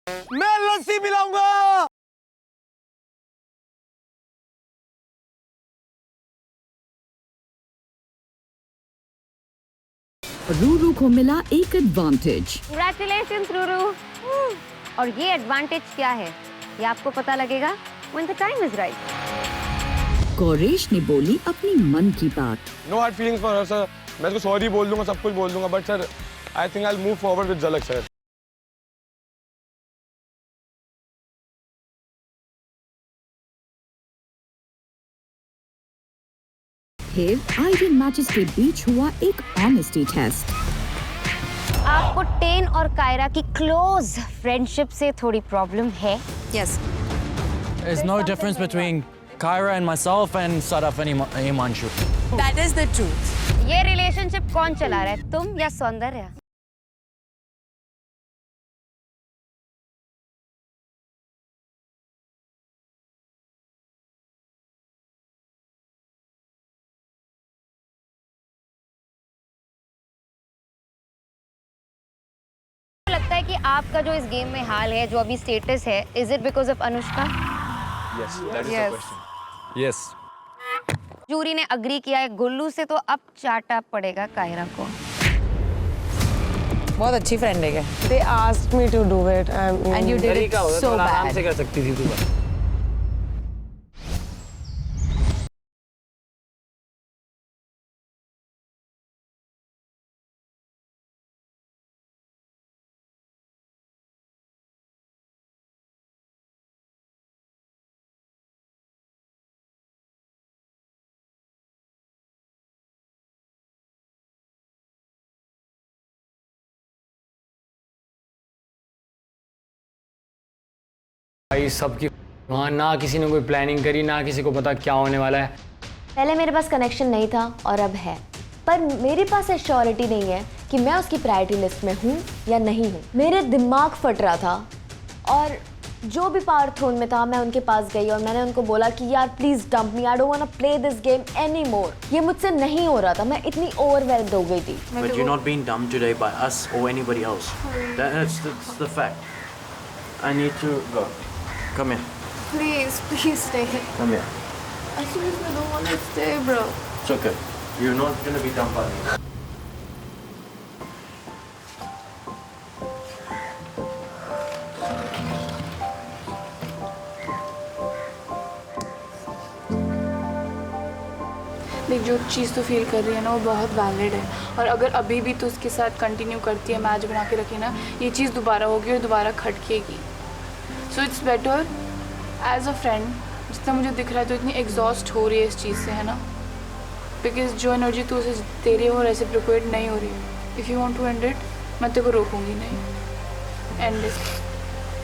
मैं लस्सी पिलाऊंगा। रूरू को मिला एक एडवांटेज। Congratulations, रूरू। और ये एडवांटेज क्या है ये आपको पता लगेगा when the time is right. Gauresh ने बोली अपनी मन की बात। No hard feelings for her sir. मैं इसको सॉरी बोल दूंगा, सब कुछ बोल दूंगा, but sir I think I will move forward with Jhalak sir. फिर आइडियल मैचेस के बीच हुआ एक ऑनेस्टी टेस्ट। आपको टेन और कायरा की क्लोज फ्रेंडशिप से थोड़ी प्रॉब्लम है। Yes. There's no difference between Kyra and myself and Sadaf and Imanshu. That is the truth. ये रिलेशनशिप कौन चला रहा है, तुम या सौंदर्य? लगता है कि आपका जो इस गेम में हाल है, जो अभी स्टेटस है, is it because of Anushka? Yes, that is the question. Yes. Jury ने अग्री किया है गुल्लू से, तो अब चाटा पड़ेगा कायरा को। बहुत अच्छी फ्रेंड है क्या? They asked me to do it. And you did it so आराम bad. से कर सकती थी तू। भाई सबकी वहाँ ना किसी ने कोई प्लानिंग करी, ना किसी को पता क्या होने वाला है। पहले मेरे पास कनेक्शन नहीं था और अब है, पर मेरे पास एश्योरिटी नहीं है कि मैं उसकी प्रायोरिटी लिस्ट में हूँ या नहीं हूँ। मेरे दिमाग फट रहा था और जो भी पावर थ्रोन में था मैं उनके पास गई और मैंने उनको बोला कि यार please dump me, I don't want to play this game any more. ये मुझसे नहीं हो रहा था, मैं इतनी ओवरवेल्म्ड हो गई थी। But you're not being dumped today by us or anybody else. That's the fact. I need to go. Come here. Please stay. Come here. I seriously don't want to stay, bro. It's okay. You're not gonna be dumped by me. देख, जो चीज़ तो feel कर रही है ना वो बहुत valid है, और अगर अभी भी तो उसके साथ कंटिन्यू करती है, मैच बना के रखी ना, ये चीज़ दोबारा होगी और दोबारा खटकेगी। So it's better as a friend, जितना मुझे दिख रहा है तो इतनी एग्जॉस्ट हो रही है इस चीज़ से, है ना, बिकॉज जो एनर्जी तू उसे दे रही है वो रेसिप्रोकेट नहीं हो रही है। If you want to end it, मैं तेरे को रोकूंगी नहीं, एंड इट।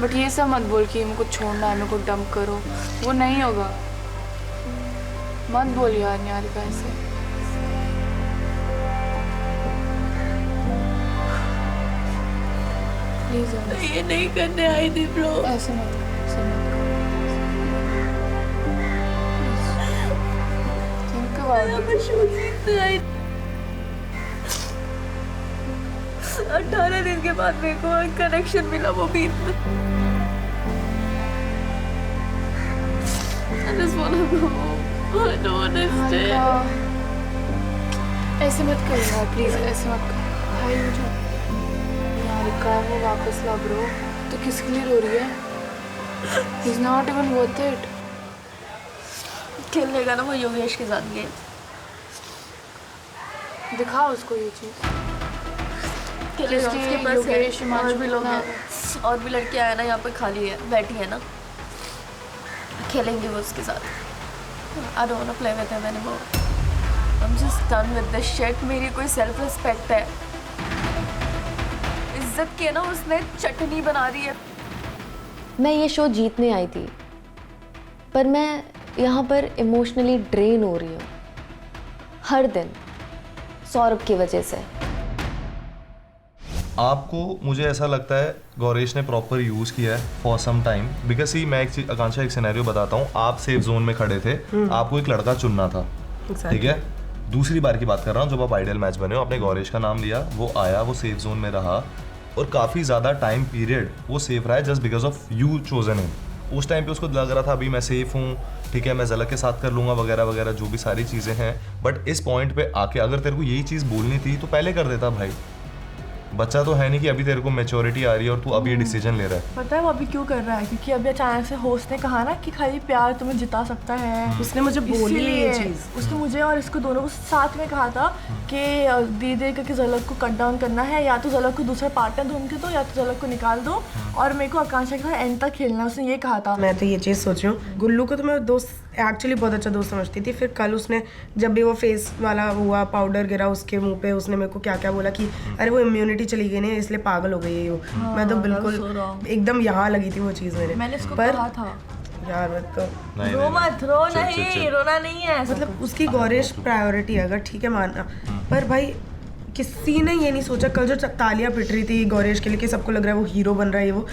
बट ये सब मत बोल कि मेरे को छोड़ना है, मेरे को डंप करो, वो नहीं होगा। मत बोल यार निहारिका ऐसे। प्लीज ये नहीं करने आई थी ब्रो। ऐसे मत, ऐसे मत। Think about it. 18 दिन के बाद मेरे को कनेक्शन मिला, वो भी I just wanna go home. I don't wanna stay. ऐसे मत कर यार, प्लीज ऐसे मत कर भाई। मुझे निहारिका वो वापस ला ब्रो। तो किसके लिए रो रही है? He's not even worth it. खेलने ना वो योगेश के साथ गेम। दिखा उसको ये चीज। खेलेगा उसके पास योगेश, है, हिमांशु, और भी लोग ना। हैं, और भी लड़कियां हैं ना यहाँ पे खाली है, बैठी है ना, खेलेंगे वो उसके साथ। I don't wanna play with him anymore. I'm just done with this shit. मेरी कोई सेल्फ रिस्पेक्ट है, इज्जत की है ना, उसने चटनी बना दी है। मैं ये शो जीतने आई थी, पर मैं यहाँ पर इमोशनली ड्रेन हो रही हूँ हर दिन, सौरभ की वजह से। आपको, मुझे ऐसा लगता है गौरेश ने प्रॉपर यूज़ किया है फॉर सम टाइम, बिकॉज ही मैं आकांक्षा एक सिनेरियो बताता हूँ। आप सेफ जोन में खड़े थे, आपको एक लड़का चुनना था, ठीक है। दूसरी बार की बात कर रहा हूँ, जब आप आइडियल मैच बने हो, आपने गौरेश का नाम लिया, वो आया, वो सेफ जोन में रहा, और काफ़ी ज़्यादा टाइम पीरियड वो सेफ रहा है just because of you chosen him. उस टाइम पे उसको लग रहा था अभी मैं सेफ हूँ, ठीक है, मैं ज़लक के साथ कर लूँगा वगैरह वगैरह जो भी सारी चीज़ें हैं। बट इस पॉइंट पे आके अगर तेरे को यही चीज़ बोलनी थी तो पहले कर देता भाई। बच्चा तो है नहीं कि अभी तेरे को मैच्योरिटी आ रही है और तू अभी ये डिसीजन ले रहा है। पता है वो अभी क्यों कर रहा है? क्योंकि अभी अचानक से होस्ट ने कहा ना कि खाली प्यार तुम्हें जिता सकता है। उसने मुझे बोली ये चीज़। उसने मुझे और इसको दोनों को साथ में कहा था कि धीरे करके ज़लक को कट डाउन करना है, या तो ज़लक को दूसरा पार्टनर ढूंढ के दो या तो ज़लक को निकाल दो, और मेरे को आकांक्षा के साथ एंड तक खेलना है, उसने ये कहा था। मैं तो ये चीज़ सोच रही हूँ, गुल्लू को तो मैं दोस्त एक्चुअली बहुत अच्छा दोस्त समझती थी। फिर कल उसने जब भी वो फेस वाला हुआ, पाउडर गिरा उसके मुंह पे, उसने मेरे को क्या क्या बोला कि अरे वो इम्यूनिटी चली गई नहीं इसलिए पागल हो गई है वो। मैं तो बिल्कुल एकदम यहाँ लगी थी वो चीज़ मेरे। मैंने इसको कहा था यार मत तो रो मत, रो नहीं, रोना नहीं है। मतलब उसकी गौरेश प्रायोरिटी अगर ठीक है मानना, पर भाई किसी ने ये नहीं सोचा कल जो तालियां पिट रही थी गौरेश के लिए कि सबको लग रहा है वो हीरो बन रहा है वो।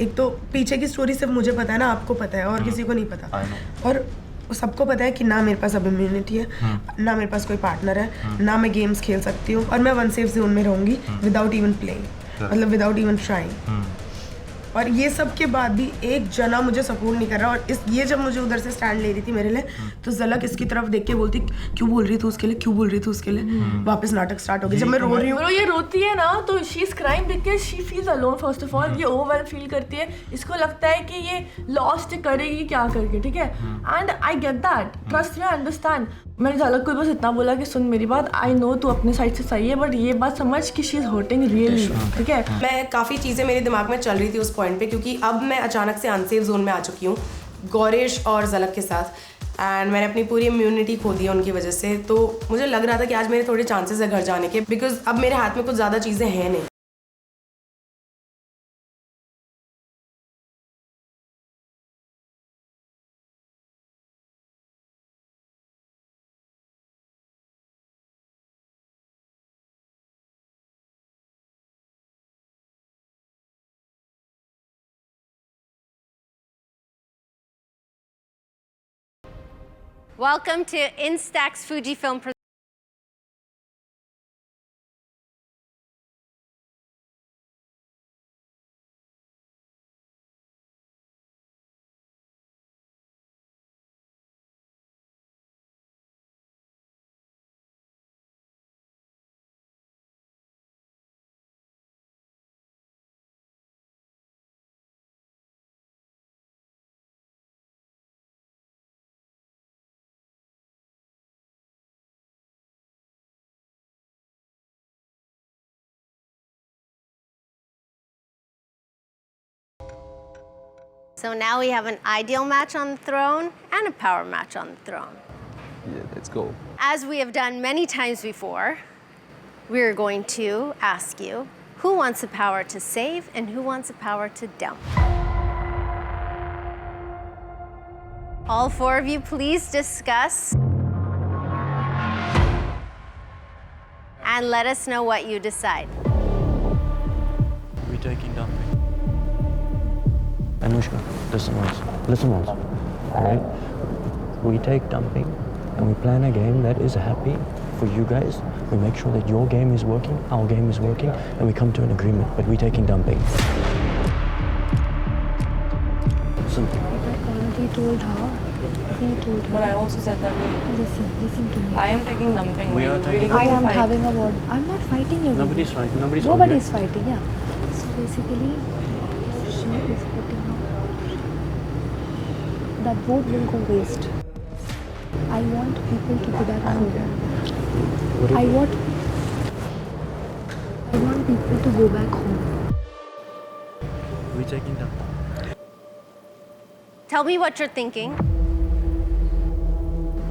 एक तो पीछे की स्टोरी सिर्फ मुझे पता है ना, आपको पता है और किसी को नहीं पता। और सबको पता है कि ना मेरे पास अब इम्यूनिटी है, ना मेरे पास कोई पार्टनर है, ना मैं गेम्स खेल सकती हूँ, और मैं वन सेफ जोन में रहूँगी विदाउट इवन प्लेइंग, मतलब विदाउट इवन ट्राइंग। और ये सब के बाद भी एक जना मुझे सपोर्ट नहीं कर रहा। और ये जब मुझे उधर से स्टैंड ले रही थी मेरे लिए, तो ज़लक इसकी तरफ देख के बोलती क्यों बोल रही थी उसके लिए, क्यों बोल रही थी उसके लिए। वापस नाटक स्टार्ट हो गया। जब मैं रो रही हूँ, ये रोती है ना तो she is crying because she feels alone. First of all ये ओवरवेल्म फील करती है, इसको लगता है कि ये लॉस्ट करेगी क्या करके, ठीक है। And I get that, trust me, I understand. मैंने ज़लक को बस इतना बोला कि सुन मेरी बात, आई नो तू अपने साइड से सही है, बट ये बात समझ कि शी इज हर्टिंग रियली, ठीक है। मैं काफ़ी चीज़ें मेरे दिमाग में चल रही थी उस पॉइंट पे, क्योंकि अब मैं अचानक से अनसेफ जोन में आ चुकी हूँ गौरेश और ज़लक के साथ, एंड मैंने अपनी पूरी इम्यूनिटी खो दी है उनकी वजह से। तो मुझे लग रहा था कि आज मेरे थोड़े चांसेस है घर जाने के, बिकॉज अब मेरे हाथ में कुछ ज़्यादा चीज़ें हैं नहीं। Welcome to Instax Fujifilm. So now we have an ideal match on the throne and a power match on the throne. Yeah, let's go. As we have done many times before, we're going to ask you who wants the power to save and who wants the power to dump. All four of you, please discuss and let us know what you decide. We're taking dumping. Anushka, listen once, all right? We take dumping and we plan a game that is happy for you guys. We make sure that your game is working, our game is working, and we come to an agreement, but we're taking dumping. Listen. He told her. But I also said that. Listen to me. I am taking dumping. We are taking I am having a word. I'm not fighting you. Nobody's fighting. Nobody is fighting, yeah. So basically, she is putting out. That vote will go waste. I want people to go back home. I want people to go back home. We're taking dumping. Tell me what you're thinking.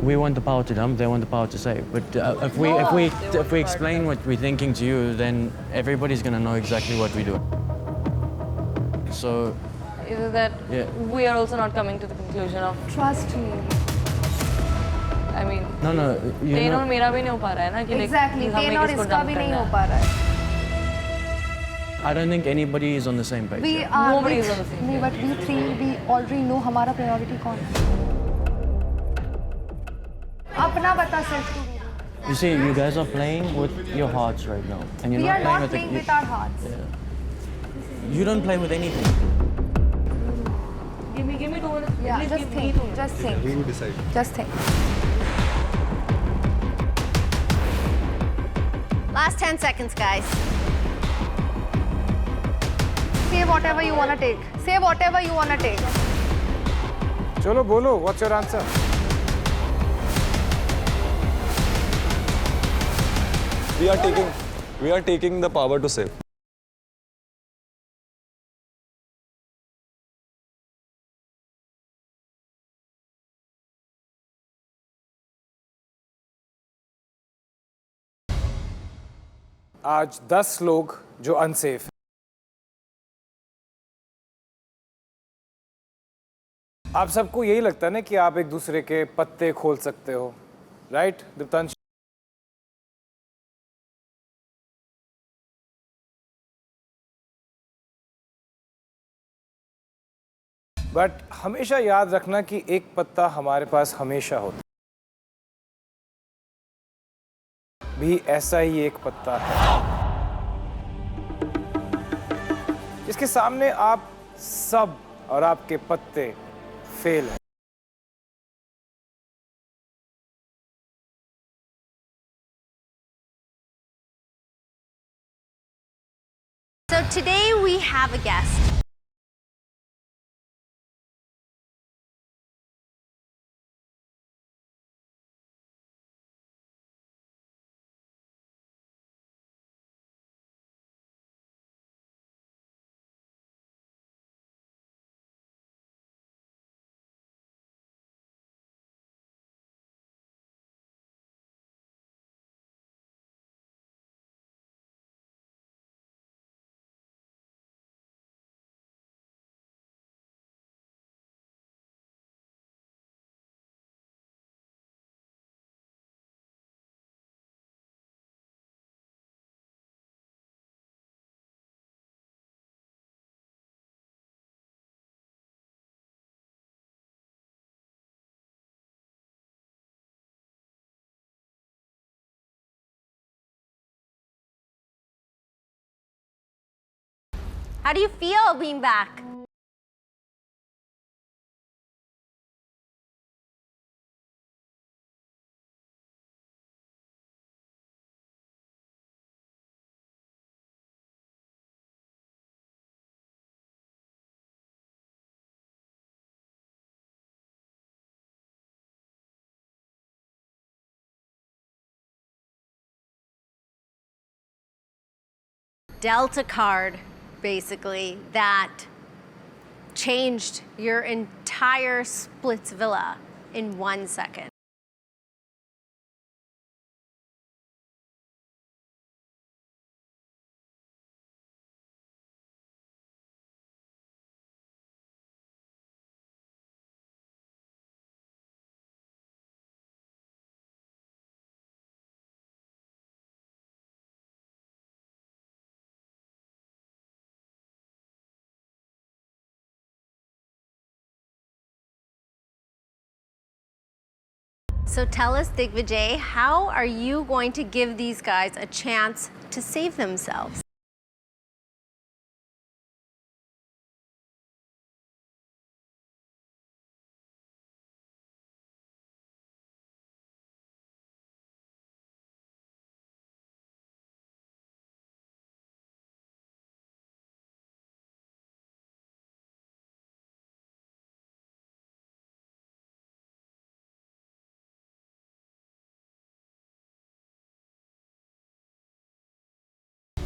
We want the power to dump, they want the power to save. But if we explain what we're thinking to you, then everybody's gonna know exactly what we do. So. Is that we are also not coming to the conclusion of trust me. I mean. No. तेन और मेरा भी नहीं हो पा रहा है ना कि Exactly. तेन और इसका भी नहीं हो पा रहा है. I don't think anybody is on the same page. Nobody is on the same page. But we three, we already know हमारा priority कौन है. अपना बता सिर्फ. You see, you guys are playing with your hearts right now, and you're We not are playing not with playing with our hearts. Yeah. You don't play with anything. Give me 2 minutes. Yeah, Please just give me think. 2 minutes. Just think. You decide. Just think. Last 10 seconds, guys. Say whatever you wanna take. Say whatever you wanna take. चलो बोलो, what's your answer? We are taking the power to save. आज 10 लोग जो unsafe हैं। आप सबको यही लगता है ना कि आप एक दूसरे के पत्ते खोल सकते हो, राइट दीप्तांश? बट हमेशा याद रखना कि एक पत्ता हमारे पास हमेशा होता भी ऐसा ही एक पत्ता है जिसके सामने आप सब और आपके पत्ते फेल हैं। So today we have a guest. How do you feel being back? Dealt a card, basically, that changed your entire Splitsvilla in 1 second. So tell us, Digvijay, how are you going to give these guys a chance to save themselves?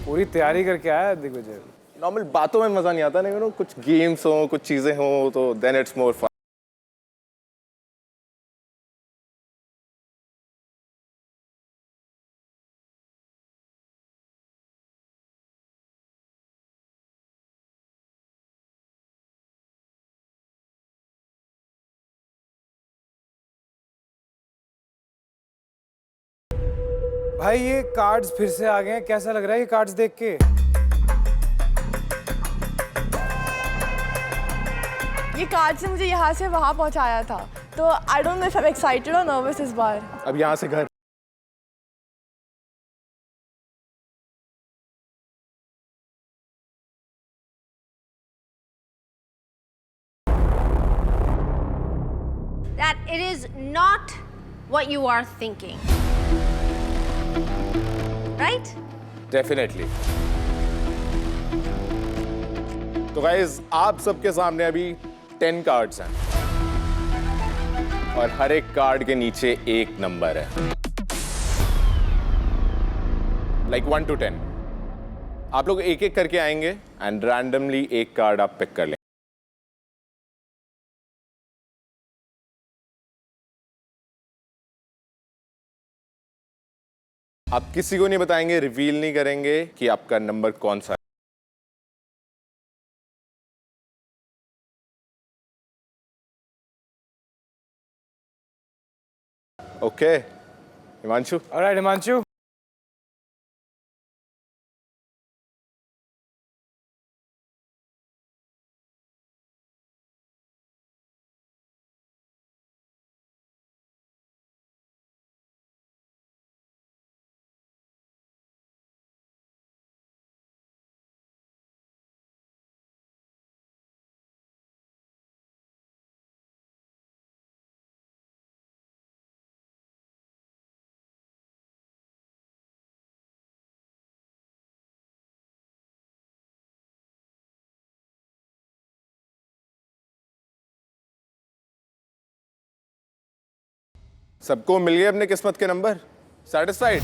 पूरी तैयारी करके आया Digvijay. Normal बातों में मजा नहीं आता, नहीं कुछ गेम्स हो, कुछ चीजें हो तो देन इट्स मोर फन। भाई ये कार्ड्स फिर से आ गए हैं, कैसा लग रहा है ये कार्ड्स देख के? ये कार्ड से मुझे यहाँ से वहाँ पहुँचाया था, तो I don't know if I am excited और नर्वस इस बार। अब यहाँ से घर that it is not what you are thinking. Right? Definitely. तो गाइज आप सबके सामने अभी 10 कार्ड्स हैं और हर एक कार्ड के नीचे एक नंबर है, लाइक 1 to 10. आप लोग एक एक करके आएंगे एंड रैंडमली एक कार्ड आप पिक कर लेंगे. आप किसी को नहीं बताएंगे, रिवील नहीं करेंगे कि आपका नंबर कौन सा है. ओके हिमांशु. ऑलराइट हिमांशु. सबको मिल गए अपने किस्मत के नंबर? सैटिस्फाइड?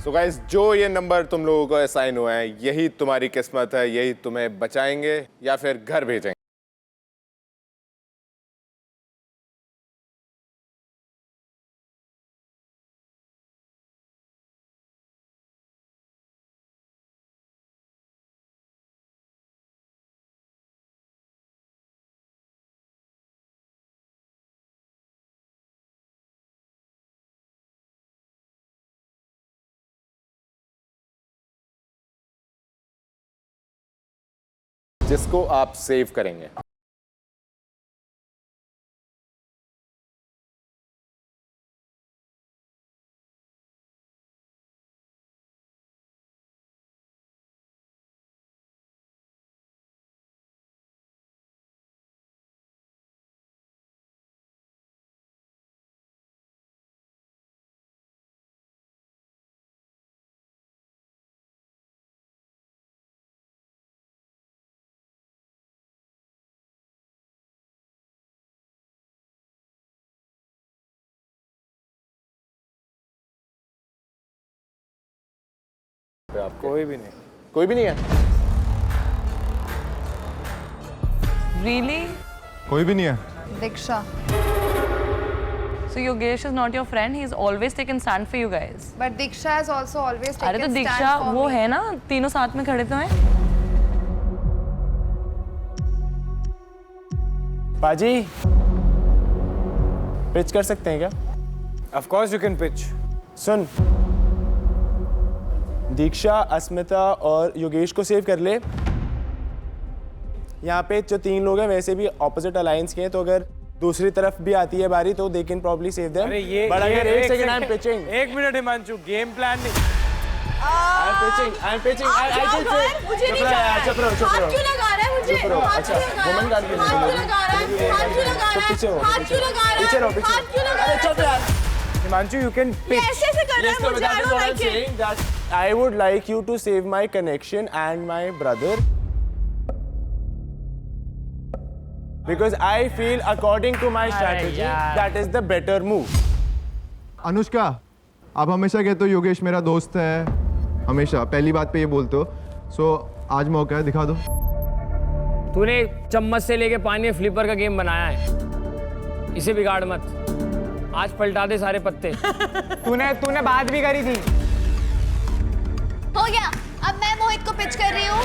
तो गाइस जो ये नंबर तुम लोगों को असाइन हुआ है यही तुम्हारी किस्मत है, यही तुम्हें बचाएंगे या फिर घर भेजेंगे. जिसको आप सेव करेंगे. कोई भी नहीं. कोई भी नहीं है. Really? कोई भी नहीं है. Diksha. So Yogesh is not your friend. He's always taken stand for you guys. But Diksha has also always taken अरे तो stand दीक्षा for वो me. है ना, तीनों साथ में खड़े तो हैं. पाजी पिच कर सकते हैं क्या? Of course you can pitch. सुन, दीक्षा, अस्मिता और योगेश को सेव कर ले. यहाँ पे जो 3 लोग हैं वैसे भी ऑपोजिट अलायंस के हैं, तो अगर दूसरी तरफ भी आती है बारी तो they can probably save them. But अगर एक सेकंड आई एम पिचिंग. एक मिनट हिमांशु, गेम प्लान नहीं. I am pitching. आई मुझे नहीं चुप रहो. हाथ क्यों लगा रहा है मुझे? अच्छा वुमन कार्ड हाथ क्यों लगा रहा है? हाथ क्यों लगा रहा है? पीछे हो. हाथ क्यों लगा रहा है? पीछे रहो. हाथ क्यों लगा रहा है? चुप यार. Himanshu you can pitch. ऐसे कर रहा है मुझे. I don't like it. I would like you to save my connection and my brother. Because I feel according to my strategy that is the better move. Anushka, आप हमेशा कहते हो योगेश मेरा दोस्त है, हमेशा पहली बात पे ये बोलते हो. सो आज मौका है, दिखा दो। तूने चम्मच से लेके पानी फ्लिपर का गेम बनाया है, इसे बिगाड़ मत। आज पलटा दे सारे पत्ते। तूने बात भी करी थी। हो गया। अब मैं मोहित को पिच कर रही हूँ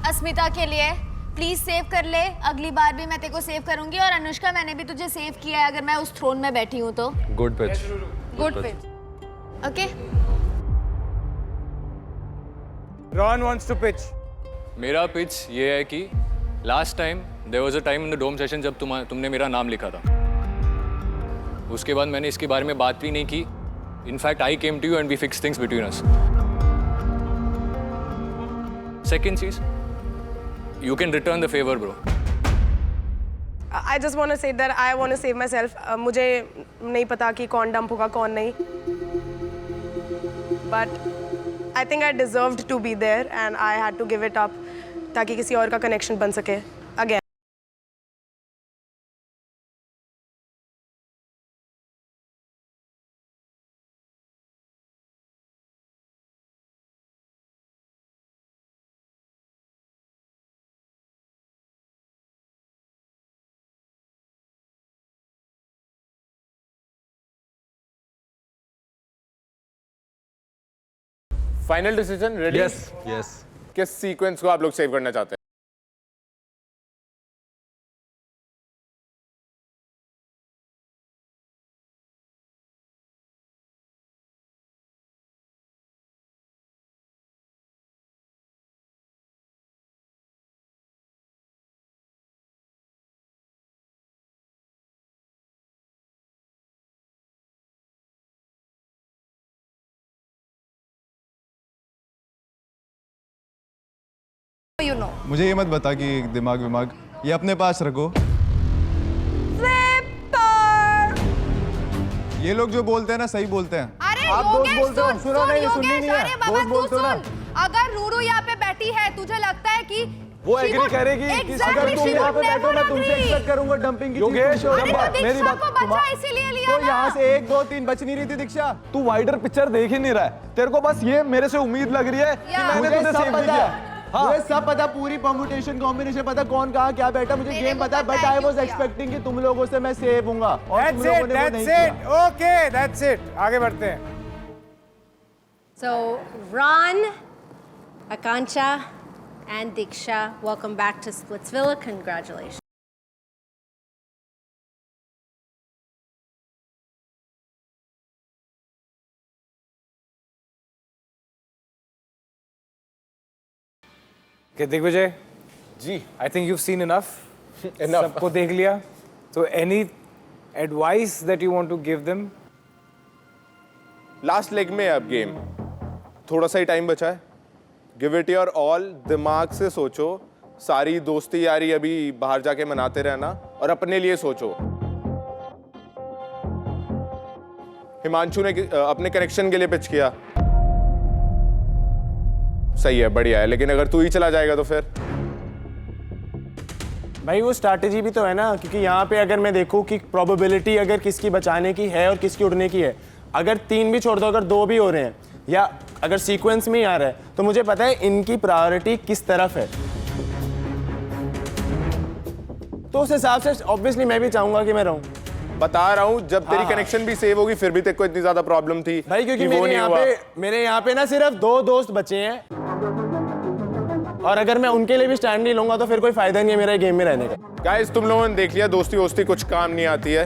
अस्मिता के लिए। प्लीज सेव कर ले, अगली बार भी मैं तेरे को सेव करूंगी। और अनुष्का, मैंने भी तुझे सेव किया है अगर मैं उस थ्रोन में बैठी हूँ तो। Good pitch. Good pitch. Okay. Ron wants to pitch. मेरा पिच ये है कि last time there was a time in the dome session जब तुमने मेरा नाम लिखा था, उसके बाद मैंने इसके बारे में बात भी नहीं की। In fact I came to you and we fix things between us. Second चीज, you can return the favor, bro. I just want to say that I want to save myself. मुझे नहीं पता कि कौन डंप होगा कौन नहीं, but I think I deserved to be there and I had to give it up ताकि किसी और का connection बन सके again. Final decision ready? Yes. किस सीक्वेंस को आप लोग सेव करना चाहते हैं? You know. मुझे ये मत बता कि दिमाग ये अपने पास रखो। ये लोग जो बोलते हैं ना सही बोलते हैं। अरे आप दोस्त बोलते हो, सुनो नहीं, सुननी नहीं है। अरे बाबा दोस्त तू बोलते हो ना। सुन, अगर रूरू यहाँ पे बैठी है तुझे लगता है कि वो एग्री करेगी कि अगर तुम यहाँ पे बैठो मैं तुमसे एक्सपेक्ट करूंगा डंपिंग की चीज। मेरी बात बचा इसीलिए लिया तो यहाँ से 1 2 3 बच नहीं रही थी दीक्षा। तू वाइडर पिक्चर देख ही नहीं रहा है, तेरे को बस ये मेरे से उम्मीद लग रही है कि मैंने तुझे सेव किया। मुझे सब पता, पूरी परम्यूटेशन कॉम्बिनेशन पता, कौन कहाँ क्या बैठा, मुझे गेम पता है, बट आई वाज एक्सपेक्टिंग कि तुम लोगों से मैं सेव हूंगा और तुम लोगों ने वो नहीं किया। Okay, that's it. आगे बढ़ते हैं। So, Ron, Akanksha, and Diksha, welcome back to Splitsvilla. Congratulations. Okay, Digvijay ji, I think you've seen enough. Enough. सबको देख लिया। So, any advice that you want to give them? Last leg में है अब game, थोड़ा सा ही टाइम बचा है। गिव इट योर ऑल, दिमाग से सोचो, सारी दोस्ती यारी अभी बाहर जाके मनाते रहना और अपने लिए सोचो। हिमांशु ने अपने कनेक्शन के लिए पिच किया, सही है, बढ़िया है, लेकिन अगर तू ही चला जाएगा तो फिर भाई वो स्ट्रैटेजी भी तो है ना, क्योंकि यहाँ पे अगर मैं देखूँ कि प्रोबेबिलिटी अगर किसकी बचाने की है और किसकी उड़ने की है, अगर 3 भी छोड़ दो, अगर 2 भी हो रहे हैं या अगर सीक्वेंस में ही आ रहा है, तो मुझे पता है इनकी प्रायोरिटी किस तरफ है। तो उस हिसाब से ऑब्वियसली मैं भी चाहूंगा कि मैं रहूं। बता रहा हूं, जब तेरी हाँ। कनेक्शन भी सेव होगी फिर भी तेरे को इतनी ज्यादा प्रॉब्लम थी भाई, क्योंकि वो नहीं हुआ। मेरे यहाँ पे ना सिर्फ 2 दोस्त बचे हैं और अगर मैं उनके लिए भी स्टैंड नहीं लूंगा तो फिर कोई फायदा नहीं है मेरे गेम में रहने का। गाइस, तुम लोगों ने देख लिया, दोस्ती वोस्ती कुछ काम नहीं आती है।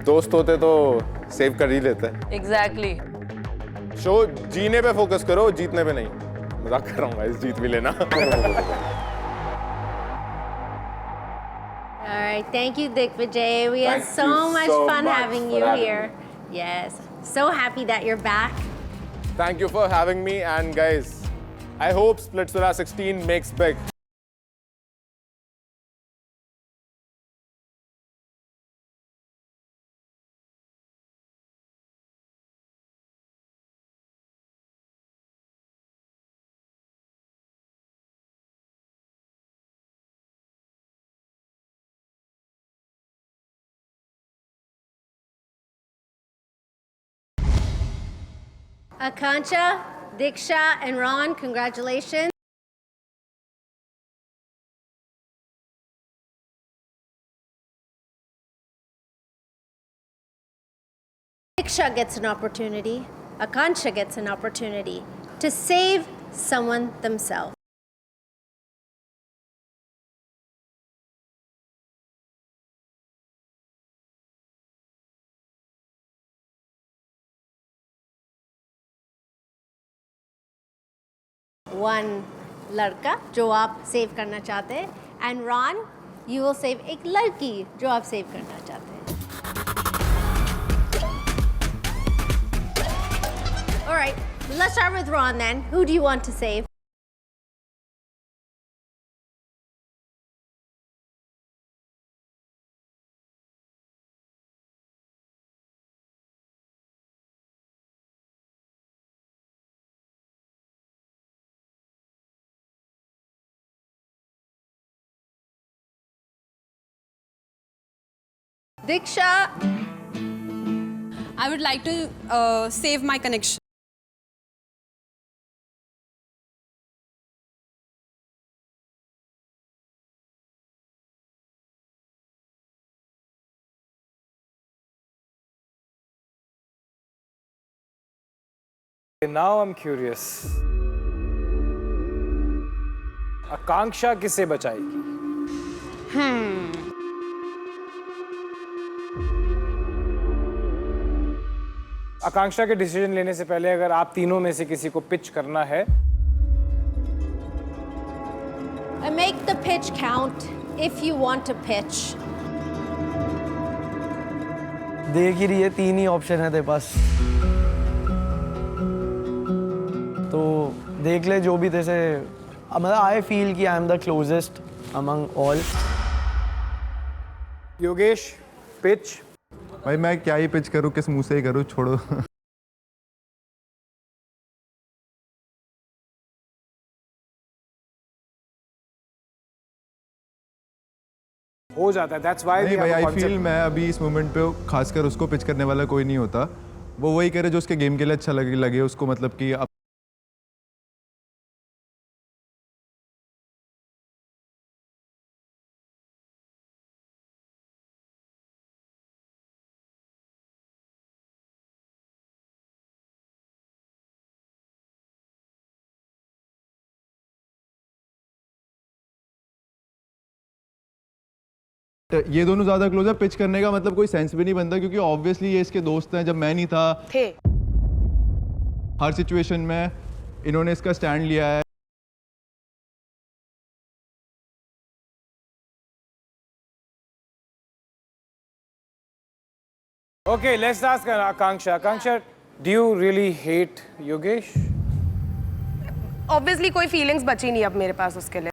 दोस्त होते तो सेव कर ही लेते। Exactly. शो जीने पे फोकस करो, जीतने पे नहीं। मजाक कर रहा हूँ गाइस, जीत भी लेना। All right, thank you, Digvijay. We had Thank so you much so fun much having for you having here. Yes, so happy that you're back. Thank you for having me, and guys, I hope Splitsvilla 16 makes big. Akanksha, Diksha and Ron, congratulations. Diksha gets an opportunity, Akansha gets an opportunity to save someone themselves. One लड़का जो आप save करना चाहते हैं, and Ron, you will save एक लड़की जो आप सेव करना चाहते हैं. All right, let's start with Ron then. Who do you want to save? Diksha. I would like to save my connection. Now I'm curious. आकांक्षा किसे बचाएगी? आकांक्षा के डिसीजन लेने से पहले अगर आप तीनों में से किसी को पिच करना है, Make the pitch count if you want to pitch. देख ही रही है, 3 ही ऑप्शन है तेरे पास, तो देख ले जो भी तेरे से. मतलब आई फील कि I am the closest among all. Yogesh, pitch. भाई मैं क्या ही पिच करूं, किस मुंह से ही करूं, छोड़ो. हो जाता है. That's why नहीं भाई, आई फील मैं अभी इस मोमेंट पे खासकर उसको पिच करने वाला कोई नहीं होता. वो वही करे जो उसके गेम के लिए अच्छा लगे उसको. मतलब कि अब ये दोनों ज्यादा क्लोज है. पिच करने का मतलब कोई सेंस भी नहीं बनता, क्योंकि ऑब्वियसली ये इसके दोस्त हैं. जब मैं नहीं था थे हर सिचुएशन में इन्होंने इसका स्टैंड लिया है. Okay, let's ask Akanksha. Akanksha, do you really hate Yogesh? Obviously कोई फीलिंग्स बची नहीं अब मेरे पास उसके लिए.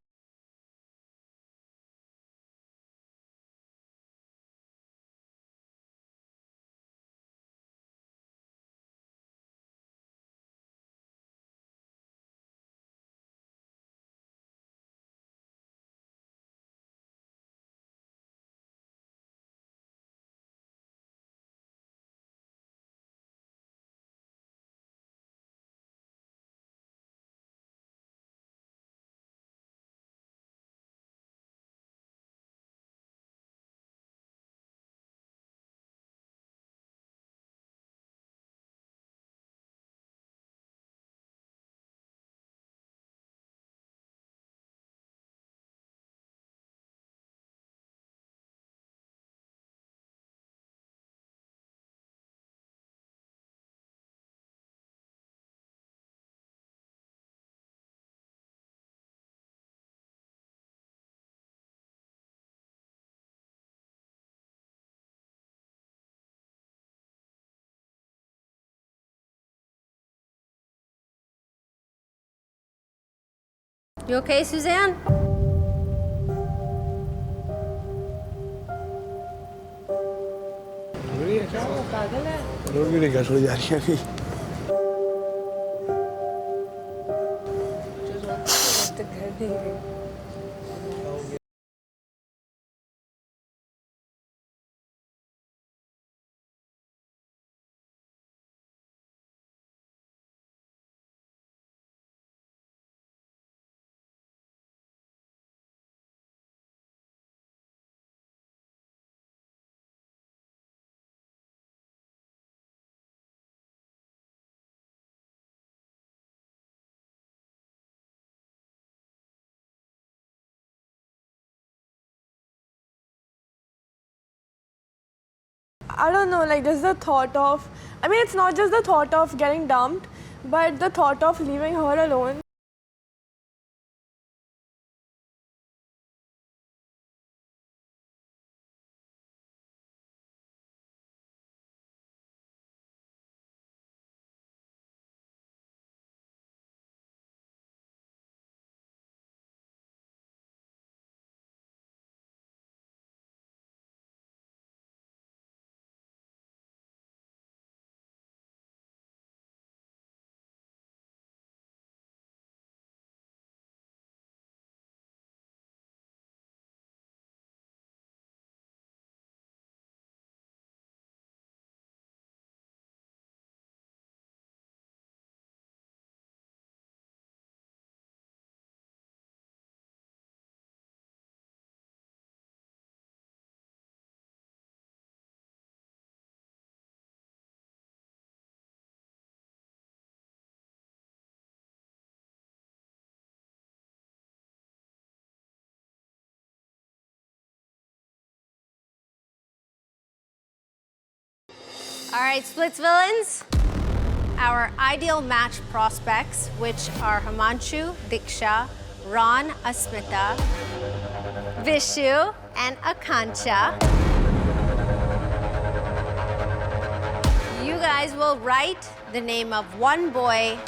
You okay, Suzanne? रोड भी देखा, थोड़ी जा रही है अभी. I don't know, like just the thought of, I mean, it's not just the thought of getting dumped, but the thought of leaving her alone. All right, Splits villains. Our ideal match prospects, which are Himanshu, Diksha, Ron, Asmita, Vishu, and Akanksha. You guys will write the name of one boy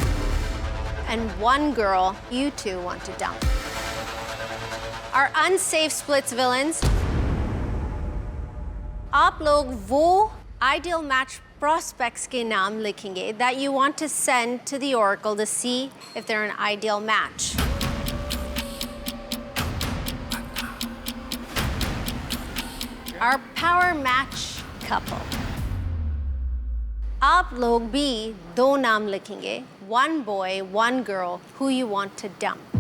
and one girl you two want to dump. Our unsafe Splits villains. आप लोग वो ideal match prospects के नाम लिखेंगे that you want to send to the Oracle to see if they're an ideal match. Our power match couple. आप लोग भी दो नाम लिखेंगे, one boy, one girl, who you want to dump.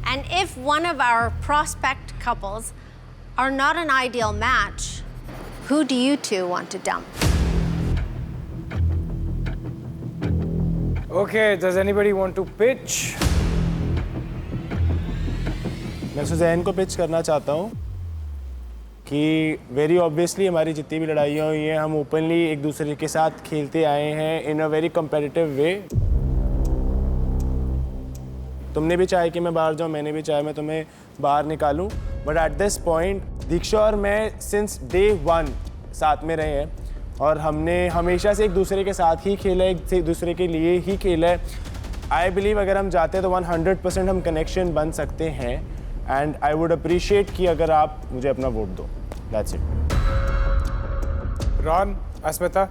And if one of our prospect couples are not an ideal match, who do you two want to dump? Okay, does anybody want to pitch? मैं Suzanne को pitch करना चाहता हूँ कि very obviously हमारी जितनी भी लड़ाइयाँ हुई हैं हम ओपनली एक दूसरे के साथ खेलते आए हैं इन अ वेरी कंपेटिटिव वे. तुमने भी चाहे कि मैं बाहर जाऊँ, मैंने भी चाहे मैं तुम्हें बाहर निकालूं, बट एट दिस पॉइंट दीक्षा और मैं सिंस डे वन साथ में रहे हैं और हमने हमेशा से एक दूसरे के साथ ही खेला है, एक दूसरे के लिए ही खेला है. आई बिलीव अगर हम जाते हैं तो 100% हम कनेक्शन बन सकते हैं एंड आई वुड अप्रिशिएट कि अगर आप मुझे अपना वोट दो. That's it. Ron, Asmita.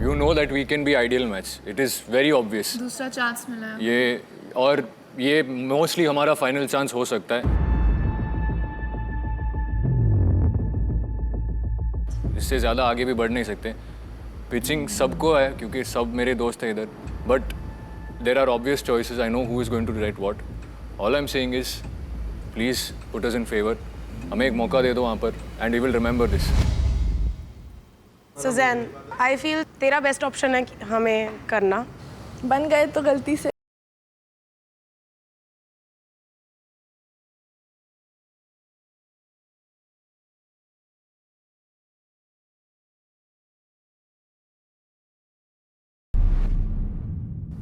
You know that we can be ideal match. It is very obvious. दूसरा चांस मिला है. ये और ये मोस्टली हमारा फाइनल चांस हो सकता है. इससे ज़्यादा आगे भी बढ़ नहीं सकते. पिचिंग सबको है क्योंकि सब मेरे दोस्त हैं इधर. But there are obvious choices. I know who is going to write what. All I am saying is please put us in favour. हमें एक मौका दे दो वहाँ पर and we will remember this. Suzanne, I feel तेरा best option है हमें करना. बन गए तो गलती से.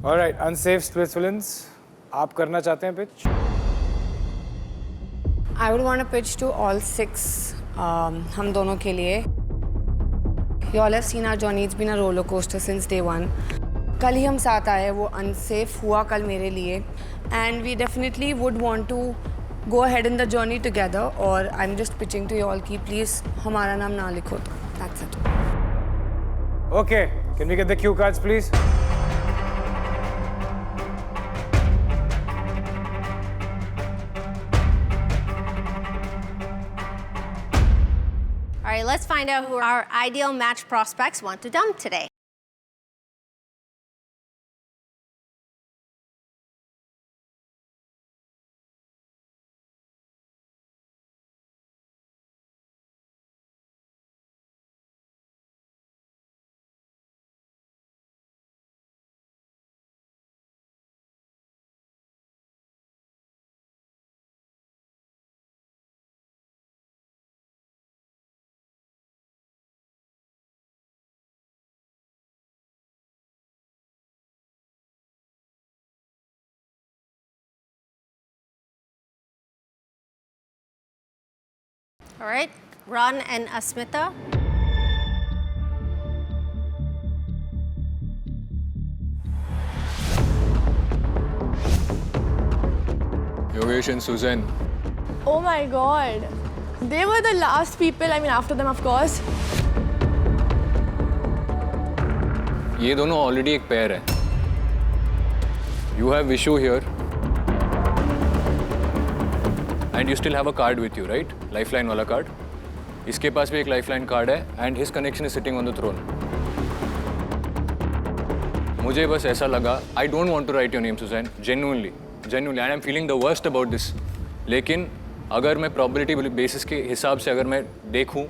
All right, unsafe Splits villains. आप करना चाहते हैं pitch? I would want to pitch to all six. हम दोनों के लिए. You all have seen our journey. It's been a roller coaster since day one. कल ही हम साथ आए, वो unsafe हुआ कल मेरे लिए. And we definitely would want to go ahead in the journey together. और I'm just pitching to you all कि please हमारा नाम ना लिखो तो. That's it. Okay, can we get the cue cards, please? All right, let's find out who our ideal match prospects want to dump today. All right, Ron and Asmita. Yogesh and Suzanne. Oh my god. They were the last people, I mean after them of course. ये दोनों already एक pair है. You have Vishu here. And you still have a card with you, right? Lifeline वाला card. इसके पास भी एक lifeline card है and his connection is sitting on the throne. मुझे बस ऐसा लगा, I don't want to write your name, Suzanne. Genuinely, and I'm feeling the worst about this. लेकिन अगर मैं probability basis के हिसाब से अगर मैं देखूँ,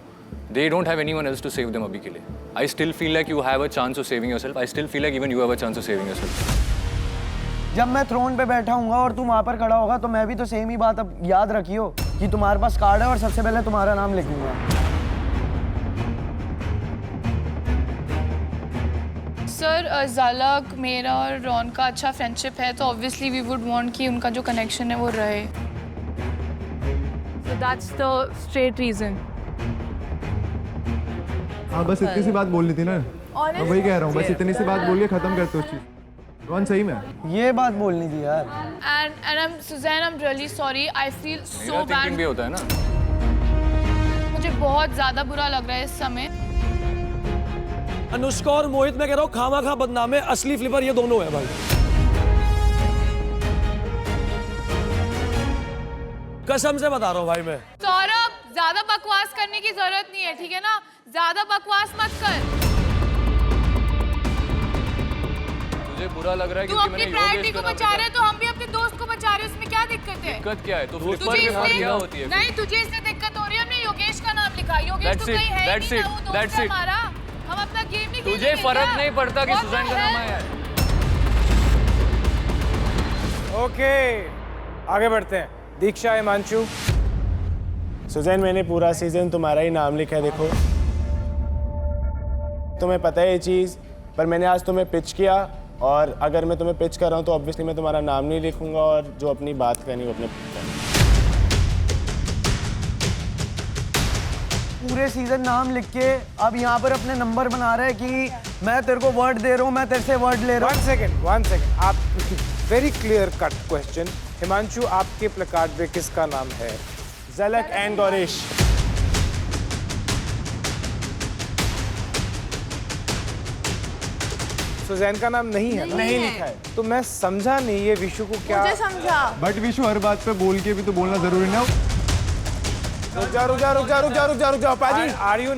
they don't have anyone else to save them अभी के लिए. I still feel like you have a chance of saving yourself. I still feel like even you have a chance of saving yourself. जब मैं throne पे बैठा हूँगा और तू वहाँ पर खड़ा होगा तो मैं भी तो सेम ही बात अब याद रखियो कि तुम्हारे पास कार्ड है और सबसे पहले तुम्हारा नाम लिखूंगा. सर ज़ालक मेरा और रॉन का अच्छा फ्रेंडशिप है तो ऑब्वियसली वी वुड वांट कि उनका जो कनेक्शन है वो रहे. So that's the straight reason. हाँ बस इतनी सी बात बोलनी थी ना. मैं वही कह रहा हूँ, बस इतनी सी बात बोल के खत्म करते उस चीज. रॉन सही में ये बात बोलनी थी यार. And I am Suzanne, I am really sorry. I feel so bad. भी होता है ना. मुझे बहुत ज्यादा बुरा लग रहा है इस समय. अनुष्का और मोहित, मैं कह रहा हूँ खामा खा बदनाम है. असली फ्लिपर ये दोनों है भाई. कसम से बता रहा हूँ भाई मैं. सौरभ, ज्यादा बकवास करने की जरूरत नहीं है, ठीक है ना? ज्यादा बकवास मत कर. मुझे बुरा लग रहा है तू क्योंकि अपनी मैंने प्रायोरिटी योगेश को का नाम बचा रहे लिखा. हैं तो हम भी अपने दोस्त को बचा रहे हैं. उसमें क्या दिक्कत है? दिक्कत क्या है? तो तुझे फ्लिपर के साथ क्या होती है? नहीं, तुझे इससे दिक्कत हो रही है. हमने योगेश का नाम लिखा. योगेश That's तो it, कहीं है that's नहीं it, ना, वो दोस्त that's है it. हमारा. हम अपना गेम नहीं खेलेंगे. तुझे फर्क क्या? नहीं पड़ता कि What सुजैन the का नाम hell? आया है. ओके, आगे बढ़ते हैं. दीक्षा, हिमांशु. सुजैन, मैंने पूरा सीजन तुम्हारा ही नाम लिखा है. देखो तुम्हें पता है ये चीज़, पर मैंने आज तुम्हें पिच किया और अगर मैं तुम्हें पिच कर रहा हूँ तो ऑब्वियसली मैं तुम्हारा नाम नहीं लिखूंगा और जो अपनी बात करनी वो अपने. पूरे सीजन नाम लिख के अब यहाँ पर अपने नंबर बना रहे हैं कि मैं तेरे को वर्ड दे रहा हूँ, मैं तेरे से वर्ड ले रहा हूँ. One second. आप very clear cut question. Himanshu, आपके प्लेकार्ड पे किसका नाम है? ज़लक एंड गौरेश. सुजैन का नाम नहीं है. नहीं लिखा है. तो मैं समझा नहीं ये विशु को क्या. मुझे समझा. बट विशु हर बात पे बोल के भी तो बोलना जरूरी ना. रुक जाओ पाजी. आर यू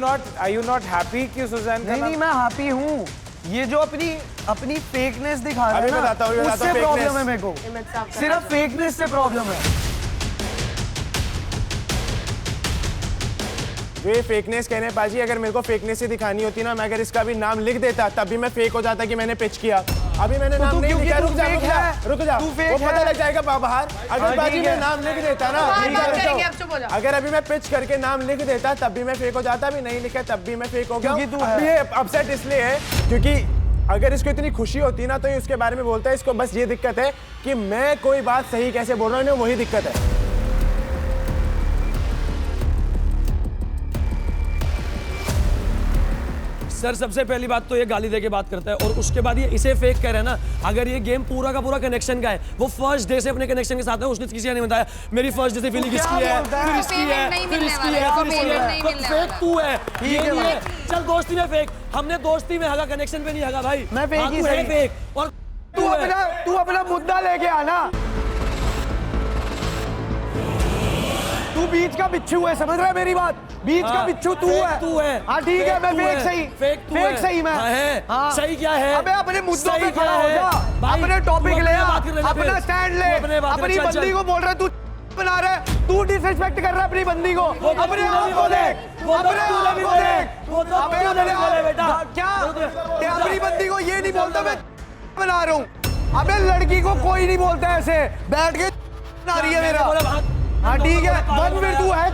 नॉट हैप्पी कि सुजैन का नहीं, मैं हैप्पी हूँ. ये जो अपनी फेकनेस दिखा रहे हैं ना, उससे प्रॉब्लम है मेरे को. सिर्फ फेकनेस से प्रॉब्लम है. जो ये फेकनेस कहने हैं पाजी, अगर मेरे को फेकनेस ही दिखानी होती ना, मैं अगर इसका भी नाम लिख देता तब भी मैं फेक हो जाता कि मैंने पिच किया. अभी मैंने नाम नहीं लिखा. रुक जा वो पता लग जाएगा बाहर. अगर पाजी मैं नाम लिख देता ना, अगर अभी मैं पिच करके नाम लिख देता तब भी मैं फेक हो जाता. भी नहीं लिखा तब भी मैं फेक हो गया. ये अपसेट इसलिए है क्योंकि अगर इसको इतनी खुशी होती ना तो ये उसके बारे में बोलता है. इसको बस ये दिक्कत है कि मैं कोई बात सही कैसे बोल रहा हूँ, वही दिक्कत है. सर सबसे पहली बात तो ये गाली दे के बात करता है और उसके बाद ये इसे फेक कह रहा है ना. अगर ये गेम पूरा का पूरा कनेक्शन का है, वो फर्स्ट डे से अपने कनेक्शन के साथ है. उसने किसी ने नहीं बताया मेरी फर्स्ट डे से फीलिंग इसकी है, फिर इसकी है, फिर इसकी है, फिर इसकी है. तो फेक तू है, ये नहीं है. चल दोस्ती में फेक. हमने दोस्ती में हगा, कनेक्शन पे नहीं हगा भाई. मैं फेक ही सही. फेक. और तू अपना मुद्दा लेके आना. तू बीच का बिच्छू है, समझ रहा है मेरी बात? बीच का बिच्छू तू है. हाँ ठीक है, मैं फेक सही. फेक सही मैं. हाँ. सही क्या है? अबे अपने मुद्दों पे खड़ा हो जा. अपने टॉपिक ले, अपना स्टैंड ले. अपनी बंदी को बोल रहा है तू बना रहा है. तू डिसरिस्पेक्ट कर रहा है अपनी बंदी को. अपने आप को देख. अपने आप को देख. क्या अपनी बंदी को ये नहीं बोलता मैं बना रहा हूँ? अबे लड़की को कोई नहीं बोलता ऐसे. बैठ के बना रही है मेरा. हाँ ठीक है, वन फिर तू है,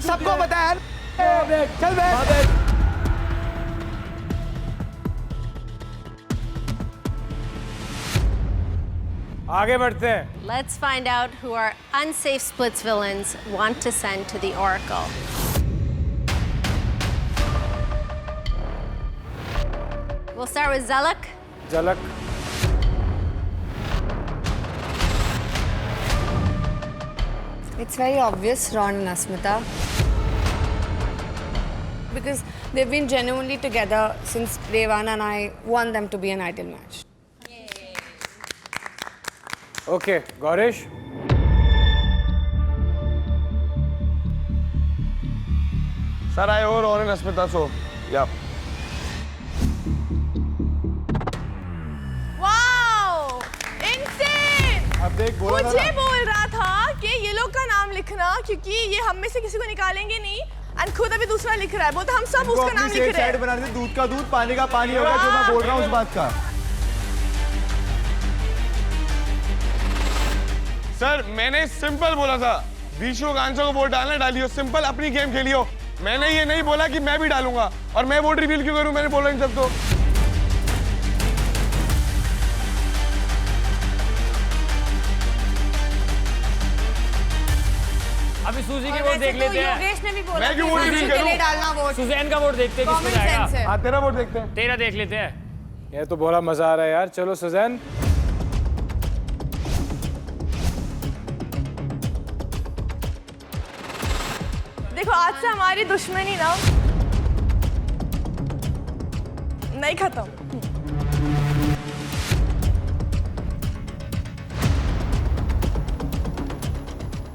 सबको पता है. चल बैठ. आगे बढ़ते हैं. Let's find out who our unsafe splits villains want to send to the Oracle. We'll start with Zalak. Zalak. It's very obvious, Ron and Asmita. Because they've been genuinely together since day one and I want them to be an ideal match. Okay, Gaurish. Sir, I owe Ron and Asmita, so yeah. Wow insane अब देख बोला था मुझे ना। बोल रहा था कि ये लोग का नाम लिखना क्योंकि ये हम में से किसी को निकालेंगे नहीं एंड खुद अभी दूसरा लिख रहा है बोलता हम सब उसका नाम लिख रहे साइड हैं बना रहे थे, दूध का दूध पानी का पानी होगा जो मैं बोल रहा हूँ उस बात का। सर मैंने सिंपल बोला था विशु कांचा को वोट डालना डालियो सिंपल अपनी गेम खेलियो मैंने ये नहीं बोला कि मैं भी डालूंगा और मैं वोट रिवील क्यों करूं मैंने बोला नहीं जब तो अभी सूजी के वोट देख लेते हैं। योगेश ने भी बोला मैं क्यों वोट रिवील के लिए करूं डालना वोट। सुजैन का वोट देखते हैं किसको Common sense जाएगा। है। हाँ तेरा वोट देखते हैं तेरा देख लेते हैं। ये तो बड़ा मजा आ रहा है यार। चलो सुजैन। देखो आज से हमारी दुश्मनी ना नहीं खत्म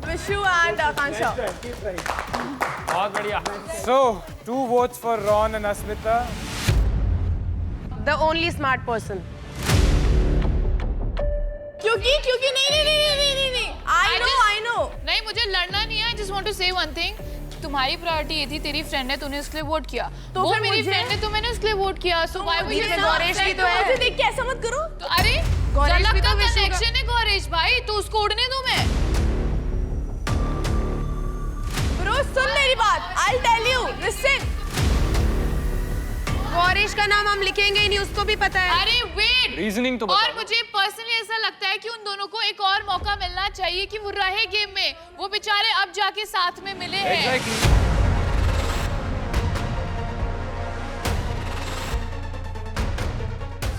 विशु एंड आकांक्षा बहुत बढ़िया। So, 2 votes for Ron and Asmita. the only smart person क्योंकि नहीं I know नहीं मुझे लड़ना नहीं है। I just want to say one thing. तुम्हारी प्रायोरिटी ये थी तेरी फ्रेंड है तूने उसके लिए वोट किया तो वो फिर मेरी मुझे- फ्रेंड है तो मैंने उसके लिए वोट किया सो व्हाई बीच में गौरेश भी तो है मुझे देख के ऐसा मत करो तो अरे गौरेश झलक भी का तो विशु का- कनेक्शन है गौरेश भाई तो उसको उड़ने दो मैं ब्रो सुन मेरी बात I'll tell you listen Gauresh का नाम हम लिखेंगे ही नहीं, उसको भी पता है। अरे वेट रीजनिंग तो और बताओ। मुझे पर्सनली ऐसा लगता है कि उन दोनों को एक और मौका मिलना चाहिए कि वो रहे गेम में वो बेचारे अब जाके साथ में मिले हैं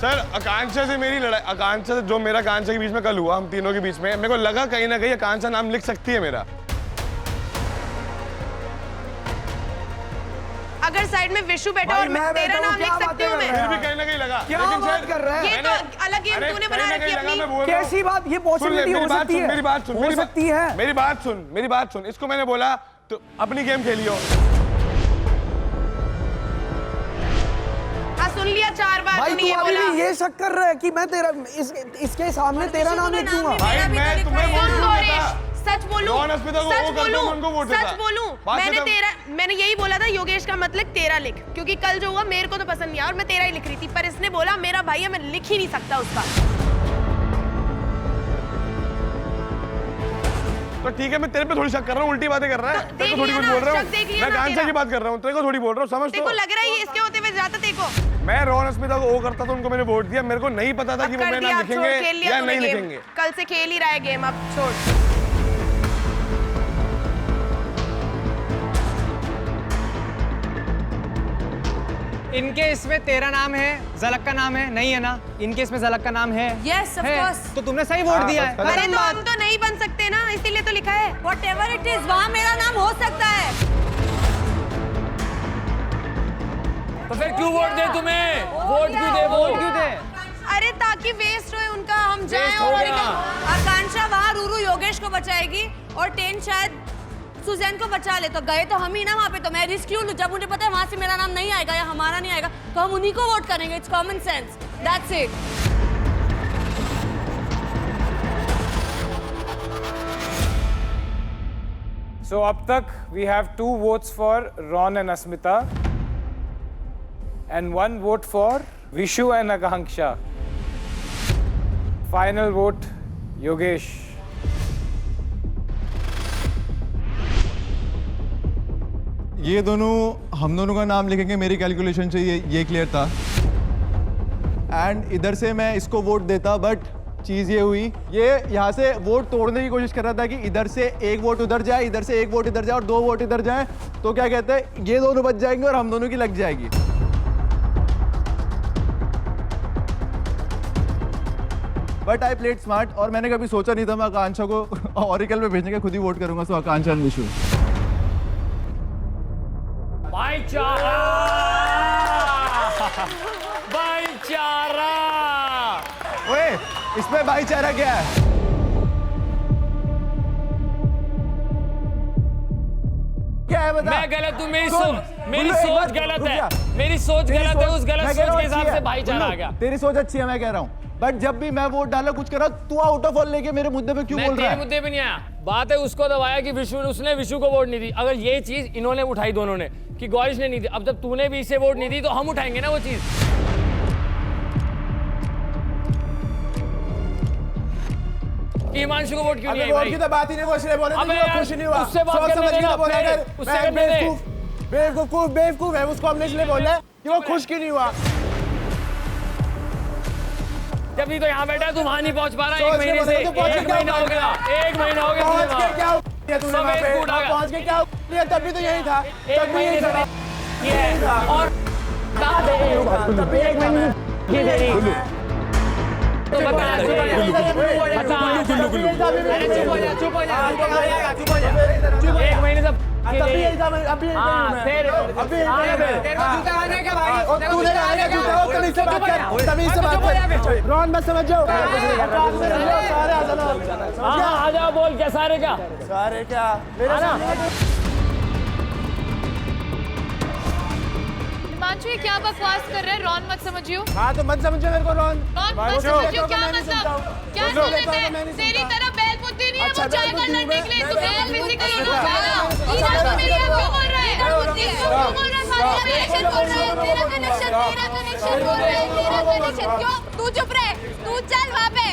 सर आकांक्षा से मेरी लड़ाई आकांक्षा से जो मेरा आकांक्षा के बीच में कल हुआ हम तीनों के बीच में मेरे को लगा कहीं ना कहीं आकांक्षा नाम लिख सकती है मेरा अगर साइड में विशु बैठा और मैं तेरा नाम लिख सकती हूँ मैं फिर भी कहीं ना कहीं लगा क्या लेकिन बात सर, कर रहा है? ये तो अलग गेम अरे, तूने कहीं बना ना रखी कहीं अपनी। लगा, मैं बोल रहा हूँ। कैसी बात ये सुन ले, पॉसिबिलिटी हो सकती है मेरी बात सुन हो सकती है मेरी बात सुन इसको मैंने बोला तो अपनी गेम खेलियो हाँ सुन लिया 4 बार भाई तूने तू ये अभी बोला भी ये शक कर रहा है कि मैं तेरा इसके सामने तेरा नाम लिख दूंगा भाई मैं तुम्हें वोट सुन क्यों गौरेश देता सच बोलूं रॉन अस्मिता को वो करते हैं, उनको वोट देता। सच बोलूं बात मैंने खत्म। मैंने यही बोला था योगेश का मतलब तेरा लिख क्योंकि कल जो हुआ मेरे को तो पसंद नहीं आया और मैं तेरा ही लिख रही थी पर इसने बोला मेरा भाई है मैं लिख ही नहीं सकता उसका तो ठीक है मैं तेरे पे थोड़ी शक कर रहा हूँ उल्टी बातें कर रहा है तेरे को देख थोड़ी लिया कुछ ना, बोल रहा शक देख हूँ लिया मैं ना कांचा तेरा। की बात कर रहा हूँ तेरे को थोड़ी बोल रहा हूँ समझ तेरे को तो लग रहा है ये इसके होते हुए जाता तेरे को मैं रॉन अस्मिता को वो करता तो उनको मैंने वोट दिया मेरे को नहीं पता था कि वो कर मेरा दिया नाम अब छोड़ खेल लिखेंगे लिया या तूने नहीं गेम लिखेंगे कल से खेल ही रहा है गेम अब छोड़ इनके इसमें तेरा नाम है जलक का नाम है नहीं है ना इनके इसमें जलक का नाम है Yes, of course. तो तुमने सही वोट दिया है अरे तो हम तो नहीं बन सकते ना इसीलिए तो लिखा है Whatever it is वहाँ मेरा नाम हो सकता है तो फिर क्यों वोट दे तुम्हें? वोट क्यों दे? अरे ताकि वेस्ट होए उनका हम जाएं Waste हो और गया। आकांक्षा वहाँ रूरू योगेश को बचाएगी और टेन शायद सुजैन को बचा ले तो गए तो हम ही ना वहाँ पे तो मैं रिस्क क्यों लूं जब मुझे पता है वहाँ से मेरा नाम नहीं आएगा या हमारा नहीं आएगा तो हम उन्हीं को वोट करेंगे it's common sense that's it So अब तक we have 2 votes for Ron and Asmita and 1 vote for Vishu and Akanksha. Final vote Yogesh. ये दोनों हम दोनों का नाम लिखेंगे मेरी कैलकुलेशन से ये क्लियर था एंड इधर से मैं इसको वोट देता बट चीज़ ये हुई ये यहाँ से वोट तोड़ने की कोशिश कर रहा था कि इधर से एक वोट उधर जाए इधर से एक वोट इधर जाए और 2 वोट इधर जाए तो क्या कहते हैं ये दोनों बच जाएंगे और हम दोनों की लग जाएगी बट आई प्लेड स्मार्ट और मैंने कभी सोचा नहीं था मैं आकांक्षा को ऑरिकल में भेजने के खुद ही वोट करूंगा। सो आकांक्षा एंड विशु। भाईचारा भाईचारा। ओए इसमें भाईचारा क्या है? क्या है बता? मैं गलत हूँ, मेरी सोच गलत है, मेरी सोच गलत है, उस गलत सोच के हिसाब से भाईचारा आ गया। तेरी सोच अच्छी है मैं कह रहा हूँ, बट जब भी मैं वोट डाला कुछ करा तू आउट ऑफ ऑल लेके मेरे मुद्दे पे क्यों बोल रहा है? मुद्दे पे नहीं आया, बात है उसको दबाया कि उसने विशु को वोट नहीं दी। अगर ये चीज इन्होंने उठाई दोनों ने कि गौरीश ने नहीं दी, अब जब तूने भी इसे वोट नहीं दी तो हम उठाएंगे ना वो चीज। हिमांशु को वोट क्यों नहीं आई? वोट की तो बात ही नहीं, वो इसलिए बोले थे खुश नहीं हुआ। उससे बात करने देना, उससे करने दे। बेवकूफ है, उसको हमने इसलिए बोला कि वो खुश क्यों नहीं हुआ। जब भी तो यहाँ बैठा तू वहाँ नहीं पहुँच पा रहा। 1 महीने से 1 महीना हो गया, 1 महीना हो गया। पहुँच के क्या पहुँच के क्या तब भी तो यही था, तब भी यही था। और तब भी 1 महीने ये देरी तो बता चुप हो जा 1 महीने से तब भी यही था, अभी फिर तमीज से बात कर। रॉन मत समझ जाओ। आ जाओ, बोल क्या सारे क्या हिमांशु ये क्या बकवास कर रहे हैं? रॉन मत समझियो। हाँ तो मत समझो मेरे को रॉन मत समझियो। क्या मतलब क्या समझते हैं? तेरी तरह बैल बुद्धि नहीं है वो चाय का लड़ने के लिए। तू बैल फिजिकली इधर तो मेरी आप क्यों बोल रहे हैं? क्यों बोल रहे हैं? सारे कनेक्शन बोल रहे हैं। तेरा कनेक्शन बोल रहे हैं। तेरा कनेक्शन क्यों? तू चुप रहे, तू चल वहाँ पे।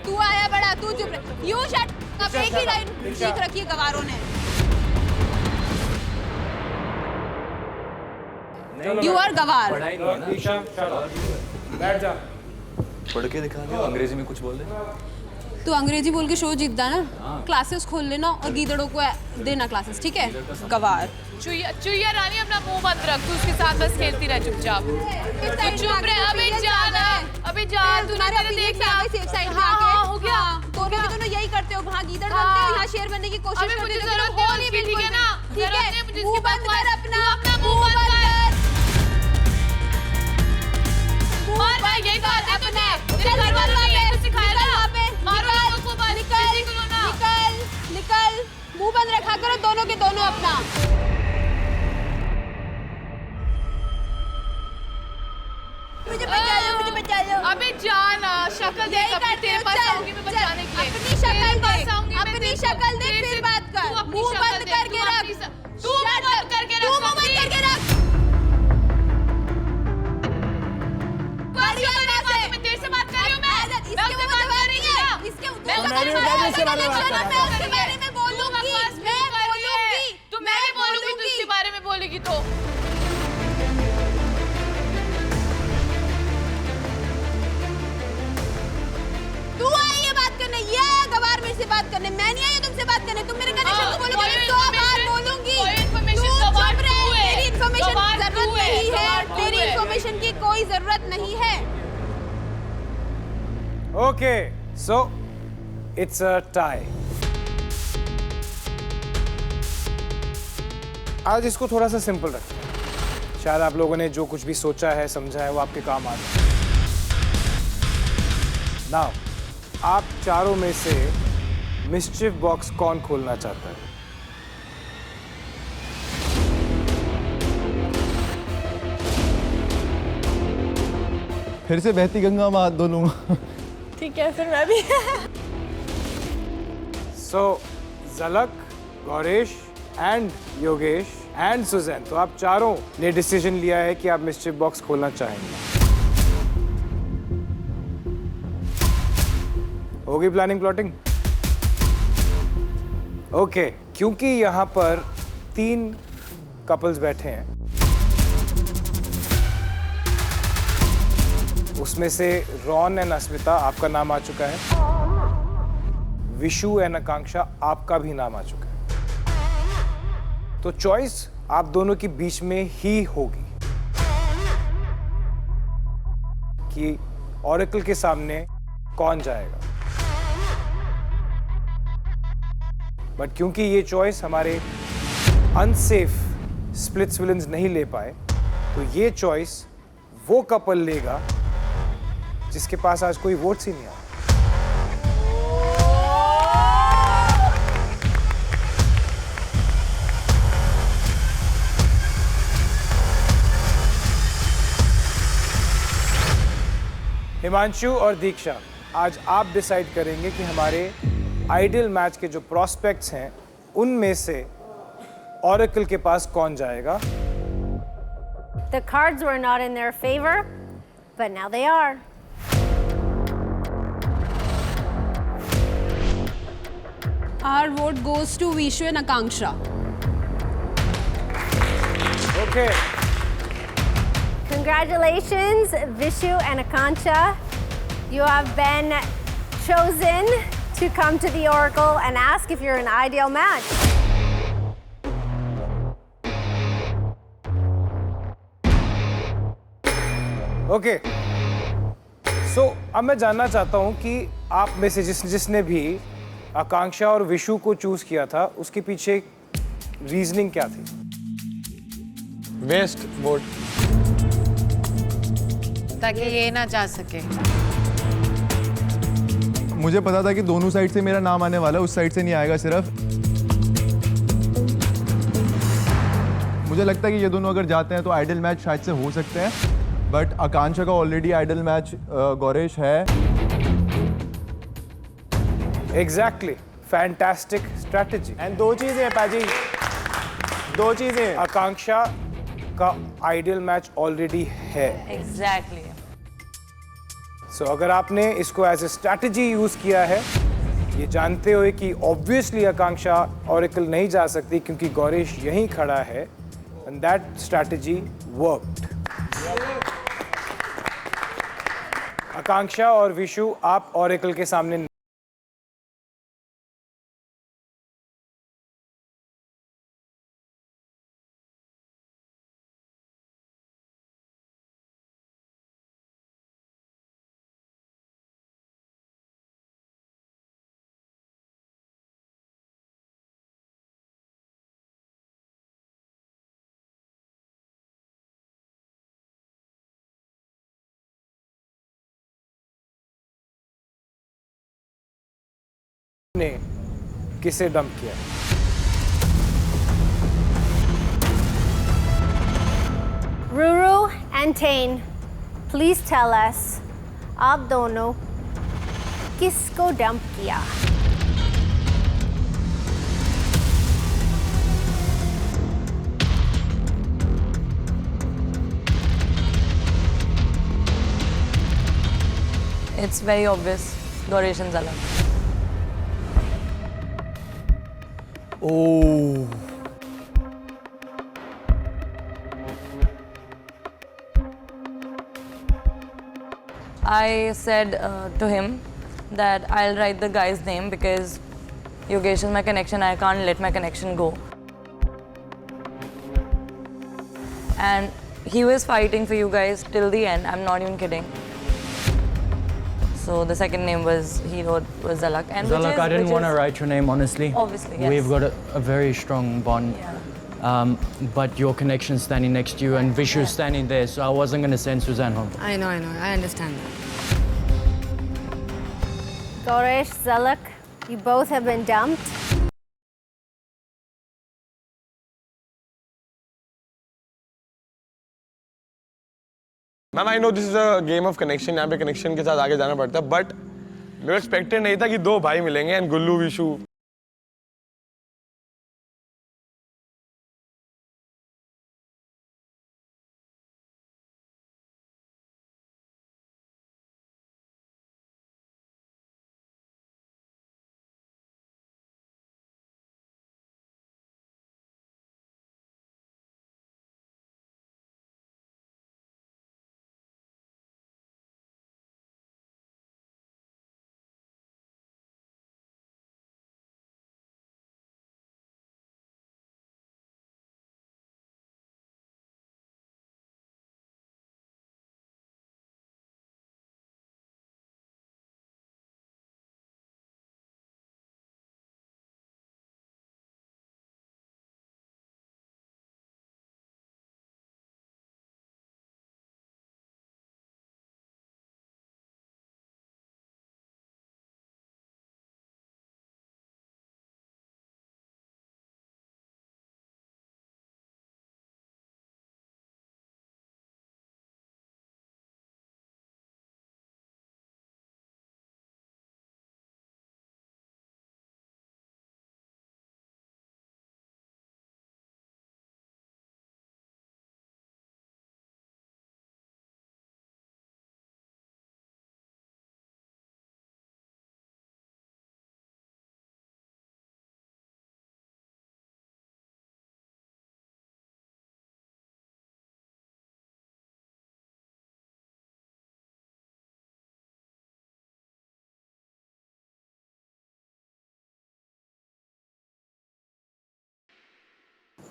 तू आया बड़ा, तू चुप रहे। You shut up. एक ही लाइन सीख रखी है गवारों ने। You are गवार। बैठ जा। पढ़ के दिखा दो, अंग्रेजी में कुछ बोल दे। तू अंग्रेजी बोल के शो जीतता ना, क्लासेस खोल लेना और गीदड़ों को देना क्लासेस, ठीक है? गवार। चुईया रानी अपना मुंह मत रख, तू उसके साथ बस खेलती रह चुपचाप। तू चुप रहे। अभी जा तूने तेरे देख लिया। सेफ साइड में हाँ, हो गया। तो भी दोनों यही करते हो, वहाँ गीदड़ बनते हो, यहाँ शेर बनने की कोशिश करते हो। मुझे जरूरत है उसकी, ठीक है ना? ठीक है, मुंह बंद कर अपना मुंह बंद कर। मार भाई, यही बात है तुझे। तेरे घर वालों ने यही तो सिखाया ना। मारो लोगों को बस। निकल। मुंह बंद रखा करो दोनों के दोनों अपना। मुझे बचा लो। अबे जाना, शक्ल देख अपनी। तेरे पास आऊंगी मैं बचाने के लिए। अपनी शक्ल देख फिर बात कर। मुंह बंद करके रख। तू मुंह बंद करके रख। मैं तेरे से बात कर रही हूँ। मैं उससे बात कर रही हूँ। इसके बारे में बोलूंगी। तो मैं भी बोलूंगी। तू इसके बारे में बोलेगी तो तू आई है बात करने, ये आया गवार मेरे से बात करने। मैं नहीं आई तुमसे बात करने। तुम मेरे कनेक्शन को बोलोगे, मैं 100 बार बोलूंगी। मेरी इन्फॉर्मेशन जरूरत नहीं है। मेरी इन्फॉर्मेशन की कोई जरूरत नहीं है। Okay, so it's a tie. आज इसको थोड़ा सा सिंपल रखते हैं। शायद आप लोगों ने जो कुछ भी सोचा है, समझा है, वो आपके काम आ जाए। नाउ आप चारों में से मिस्चिफ बॉक्स कौन खोलना चाहता है? फिर से बहती गंगा में हाथ धो लूंगा। ठीक है, फिर मैं भी। So Jhalak, Gaurish and Yogesh and Suzanne, तो आप चारों ने डिसीजन लिया है कि आप मिस्चिफ बॉक्स खोलना चाहेंगे। होगी प्लानिंग प्लॉटिंग? ओके, क्योंकि यहाँ पर 3 कपल्स बैठे हैं, उसमें से रॉन एंड अस्मिता आपका नाम आ चुका है, विशु एंड आकांक्षा आपका भी नाम आ चुका है। तो चॉइस आप दोनों के बीच में ही होगी कि ऑरेकल के सामने कौन जाएगा। बट क्योंकि ये चॉइस हमारे अनसेफ स्प्लिट्स विलन्स नहीं ले पाए, तो ये चॉइस वो कपल लेगा जिसके पास आज कोई वोट्स ही नहीं आया। हिमांशु और दीक्षा, आज आप डिसाइड करेंगे कि हमारे आइडियल मैच के जो प्रॉस्पेक्ट्स हैं उनमें से ऑरेकल के पास कौन जाएगा। The cards were not in their favor, but now they are. Our vote goes to Vishu and Akanksha. Okay. Congratulations, Vishu and Akanksha. You have been chosen to come to the Oracle and ask if you're an ideal match. Okay. So, अब मैं जानना चाहता हूं कि आप में से जिसने भी आकांक्षा और विशु को चूज किया था, उसके पीछे रीजनिंग क्या थी? वेस्ट वोट, ताकि ये ना जा सके। मुझे पता था कि दोनों साइड से मेरा नाम आने वाला है, उस साइड से नहीं आएगा सिर्फ। मुझे लगता है कि ये दोनों अगर जाते हैं तो आइडल मैच शायद से हो सकते हैं, बट आकांक्षा का ऑलरेडी आइडल मैच गौरेश है। Exactly, fantastic strategy. एंड दो चीजें हैं पाजी, दो चीजें। आकांक्षा का आइडियल मैच ऑलरेडी है। एग्जैक्टली। सो अगर आपने इसको एज ए स्ट्रैटेजी यूज किया है, ये जानते हुए कि ऑब्वियसली आकांक्षा ऑरेकल नहीं जा सकती क्योंकि गौरेश यहीं खड़ा है, एंड दैट स्ट्रैटेजी वर्कड। आकांक्षा और विशु, आप ऑरेकल के सामने ने किसे डंप किया? Ruru and Tane, please tell us, आप दोनों किसको डंप किया? It's very obvious, Gauresh and Zalak. Oh. I said to him that I'll write the guy's name because Yogesh is my connection. I can't let my connection go. And he was fighting for you guys till the end. I'm not even kidding. So the second name was he wrote was Zalak. And Zalak, I didn't want to write your name honestly. Obviously, yes. We've got a very strong bond. Yeah. But your connection's standing next to you and Vishu's standing there, so I wasn't going to send Suzanne home. I know, I understand that. Gauresh, Zalak, you both have been dumped. Ma'am I know this is a game of connection, यहाँ पे connection के साथ आगे जाना पड़ता है, but मेरे expected नहीं था कि दो भाई मिलेंगे and Gullu Vishu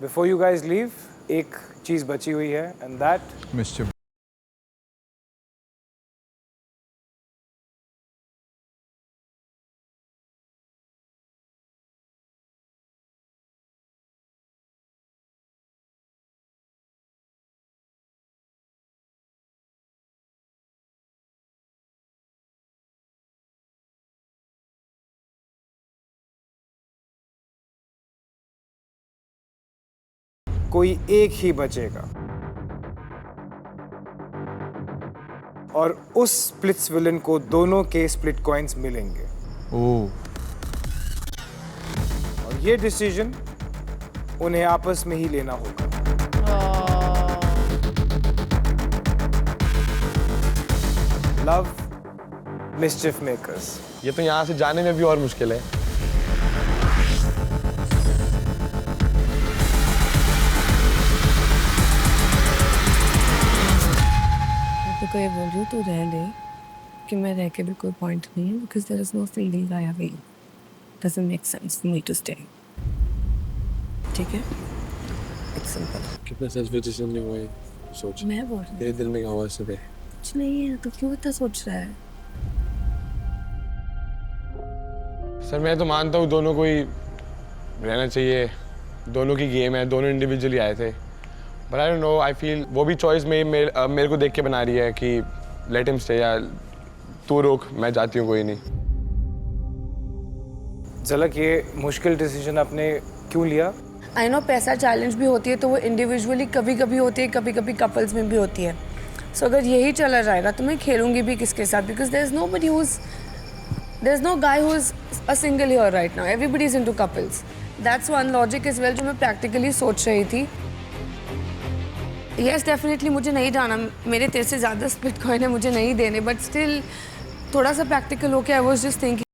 Before you guys leave, एक चीज बची हुई है, and that मिस्टर कोई एक ही बचेगा और उस स्प्लिट्स विलन को दोनों के स्प्लिट कॉइंस मिलेंगे। ओह। और ये डिसीजन उन्हें आपस में ही लेना होगा। Love mischief makers. ये तो यहाँ से जाने में भी और मुश्किल है। तो ये बोल रही हूँ तू रह ले कि मैं रह के भी कोई पॉइंट नहीं है because there is no feeling I have feel. Doesn't make sense for me to stay. ठीक है? It's simple. कितना सच डिसीजन नहीं हुआ है सोच। मैं बोल रही हूँ। तेरे दिल में क्या हुआ इससे? कुछ नहीं है तो क्यों इतना सोच रहा है? सर मैं तो मानता हूँ दोनों को ही रहना चाहिए, दोनों की गेम है, दोनों इंडिविजुअली आए थे। But I don't know, I feel वो भी चॉइस मेरे को देख के बना रही है कि let him stay या तू रोक, मैं जाती हूँ कोई नहीं। झलक, ये मुश्किल डिसीजन आपने क्यों लिया? आई नो पैसा चैलेंज भी होती है तो वो इंडिविजुअली कभी कभी होती है, कभी कभी कपल्स में भी होती है। सो अगर यही चला जाएगा तो मैं खेलूंगी भी किसके साथ because there is no guy who is a single here right now, everybody is into couples. That's one logic is well जो मैं प्रैक्टिकली सोच रही थी। यस डेफिनेटली मुझे नहीं जाना, मेरे तेरे से ज़्यादा स्प्लिट कॉइन है, मुझे नहीं देने, बट स्टिल थोड़ा सा प्रैक्टिकल होके आई वाज जस्ट थिंकिंग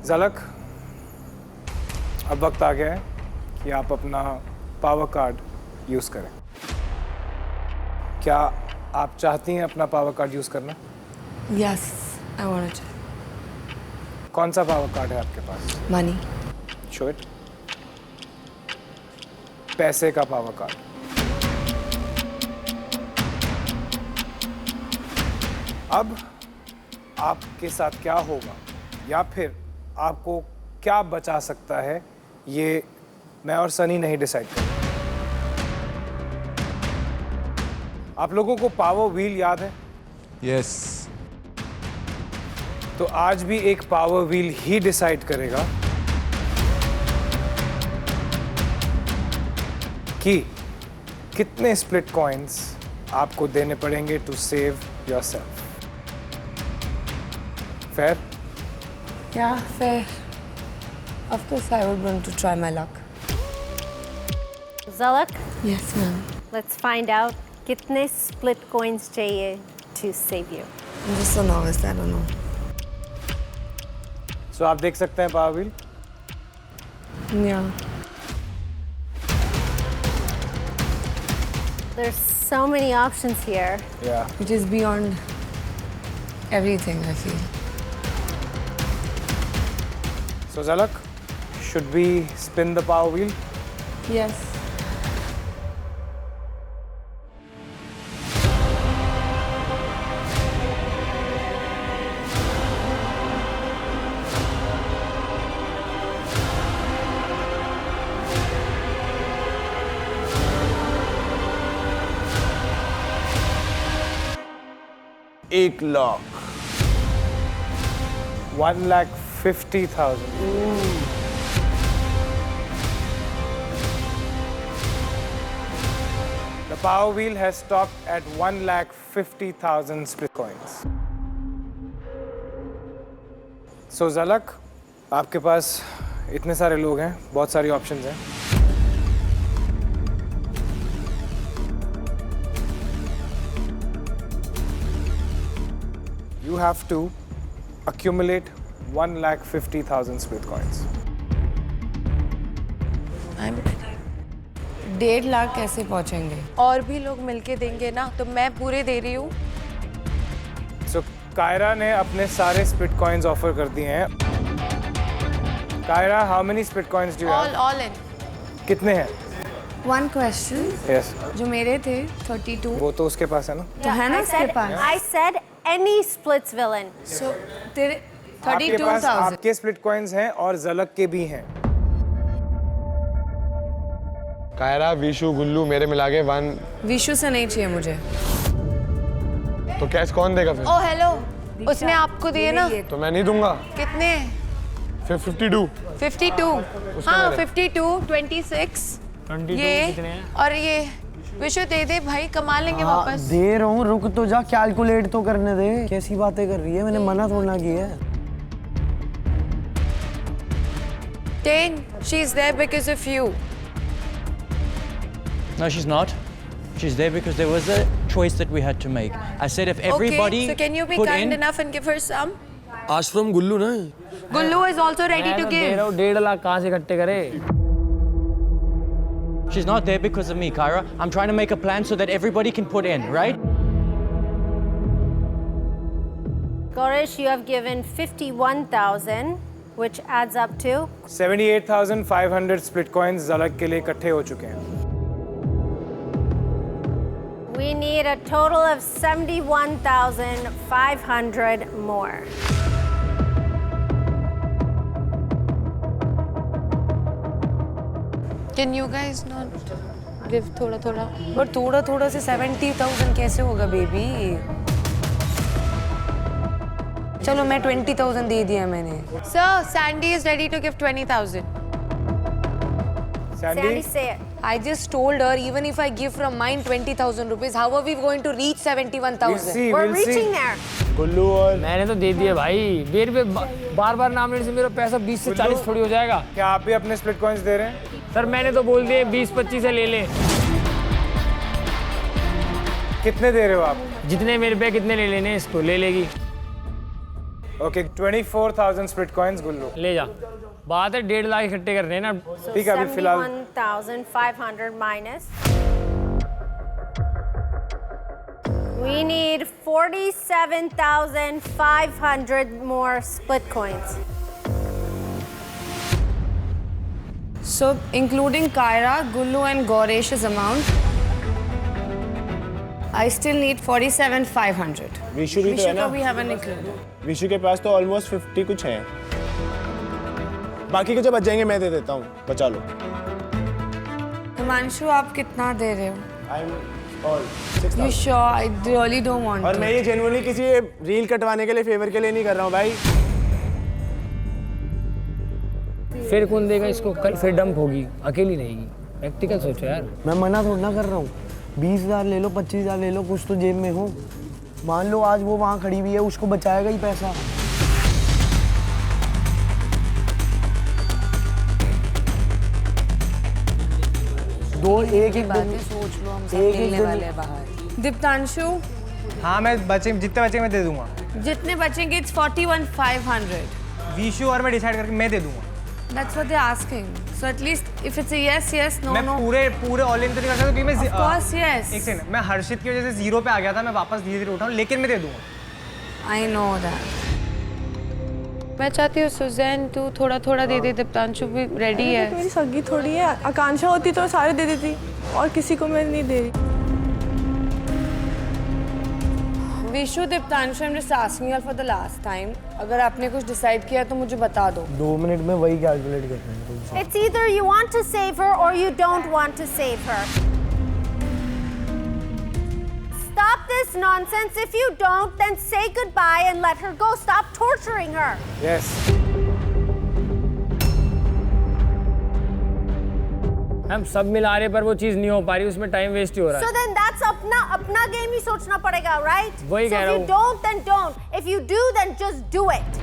झलक, अब वक्त आ गया है कि आप अपना पावर कार्ड यूज़ करें। क्या आप चाहती हैं अपना पावर कार्ड यूज़ करना? Yes, I want to. कौन सा पावर कार्ड है आपके पास? मनी। Show it. पैसे का पावर कार्ड। अब आपके साथ क्या होगा या फिर आपको क्या बचा सकता है, ये मैं और सनी नहीं डिसाइड करेंगे। आप लोगों को पावर व्हील याद है? यस। तो आज भी एक पावर व्हील ही डिसाइड करेगा कि कितने स्प्लिट कॉइंस आपको देने पड़ेंगे to save yourself. Fair? Yeah, fair. Of course, I would want to try my luck. Zalak, Yes, ma'am. let's find out कितने split coins चाहिए to save you. I'm just so nervous. I don't know. So आप देख सकते हैं power wheel. Yeah. There's so many options here. Yeah. It is beyond everything, I feel. So Zalak, should we spin the power wheel? Yes. एक lakh. 1,50,000. The power wheel has stopped at 1,50,000 split coins. So Zalak, आपके पास इतने सारे लोग हैं, बहुत सारी options हैं। You have to accumulate 1,50,000 split coins. 1.5 lakh कैसे पहुंचेंगे? और भी लोग मिलके देंगे ना, तो मैं पूरे दे रही हूँ। So कायरा ने अपने सारे split coins ऑफर कर दिए हैं। Kiara, how many split coins do you have? All in. कितने हैं? One question. Yes. जो मेरे थे 32. वो तो उसके पास है ना? तो है ना उसके पास? I said any splits villain. So तेरे आपके पास 32,000. आपके split coins हैं और ज़लक के भी हैं। कायरा, विशु, गुल्लू मेरे मिला के 1। विशु से नहीं चाहिए मुझे। तो कैश कौन देगा फिर? ओ हेलो, उसने आपको दिए ना? तो मैं नहीं दूंगा। कितने? फिर 52। 52। हाँ 52, 26। ये और ये विशु दे दे भाई, कमा लेंगे वापस। दे रहा हूँ, रुक तो जा, कैलकुलेट तो करने दे। कैसी बातें कर रही है, मैंने मना थोड़ा की है। 10, she's there because of you. No, she's not. She's there because there was a choice that we had to make. I said if everybody Okay, so can you be put kind in, enough and give her some? Ask from Gullu ना? Gullu is also ready to give. 1.5 lakh कहाँ से इकट्ठे करे? she's not there because of me, Kyra. I'm trying to make a plan so that everybody can put in, right? Goresh, you have given 51,000, which adds up to 78,500 split coins ज़लक के लिए इकट्ठे हो चुके हैं। we need a total of 71,500 more. Can you guys not give थोड़ा थोड़ा? But थोड़ा थोड़ा से 70,000 कैसे होगा बेबी? चलो मैं 20,000 दे दिया मैंने। Sir, Sandy is ready to give 20,000. Sandy, say it. I just told her even if I give from mine 20,000 rupees, how are we going to reach 71,000? We're reaching there. गुल्लू और मैंने तो दे दिए भाई। बेर पे बार-बार नाम लेने से मेरा पैसा 20 से 40 थोड़ी हो जाएगा। क्या आप भी अपने split coins दे रहे हैं? सर मैंने तो बोल दिए 20-25 से ले ले। कितने दे रहे हो आप? जितने मेरे पे कितने ले लेने इसको ले लेगी। Okay, 24,000 split coins गुल्लू। ले जा। बात है 1.5 लाख इकट्ठे करने हैं ना। ठीक है अभी फिलहाल 71,500 minus. We need 47,500 more split coins. So, including Kyra, Gullu and Goresh's amount, I still need 47,500. Vishu भी तो है ना? We haven't included. विशु के पास तो ऑलमोस्ट 50 कुछ हैं। बाकी के जो बच जाएंगे मैं दे देता हूँ, बचा लो। हिमांशु आप कितना दे रहे हो? I'm all 6,000. You sure? I really don't want और to. मैं ये जेन्युइनली किसी रील कटवाने के लिए फेवर के लिए नहीं कर रहा हूँ भाई। फिर कौन देगा इसको? कल फिर डंप होगी, अकेली रहेगी। प्रैक्टिकल सोचो यार। मैं मना थोड़ा ना कर रहा हूँ। 20,000 ले लो, 25,000 ले लो, कुछ तो जेब में हो। मान लो आज वो वहाँ खड़ी हुई है, उसको बचाएगा ही पैसा। दो एक बातें सोच लो, हम सब एक मिलने दिन- वाले बाहर। दीप्तांशु, हाँ मैं जितने बचे मैं दे दूंगा। जितने बचेंगे it's 41,500. विशु और मैं डिसाइड करके मैं दे दूंगा। That's what they're asking. So at least if it's a yes, yes, no, मैं no. पूरे ऑल इन तो नहीं कर सकता क्योंकि मैं Of course, yes. एक सेकंड, मैं हर्षित की वजह से 0 पे आ गया था, मैं वापस धीरे-धीरे उठाऊं, लेकिन मैं दे दूंगा। I know that. मैं चाहती हूँ सुजैन तू थोड़ा थोड़ा दे दे, दीप्तांशु भी रेडी है। मेरी सगी थोड़ी है, आकांक्षा होती तो सारे दे देती और किसी को मैं नहीं दे रही। Vishu, Diptanshu, I'm just asking you for the last time. अगर आपने कुछ डिसाइड किया तो मुझे बता दो। 2 मिनट में वही कैलकुलेट करना है। It's either you want to save her or you don't want to save her. Stop this nonsense. If you don't, then say goodbye and let her go. Stop torturing her. Yes. हम सब मिला रहे पर वो चीज नहीं हो पा रही, उसमें टाइम वेस्ट ही हो रहा So है। then that's अपना game ही सोचना पड़ेगा, right? वही कह रहा So हूँ। if you don't, then don't. If you do, then just do it.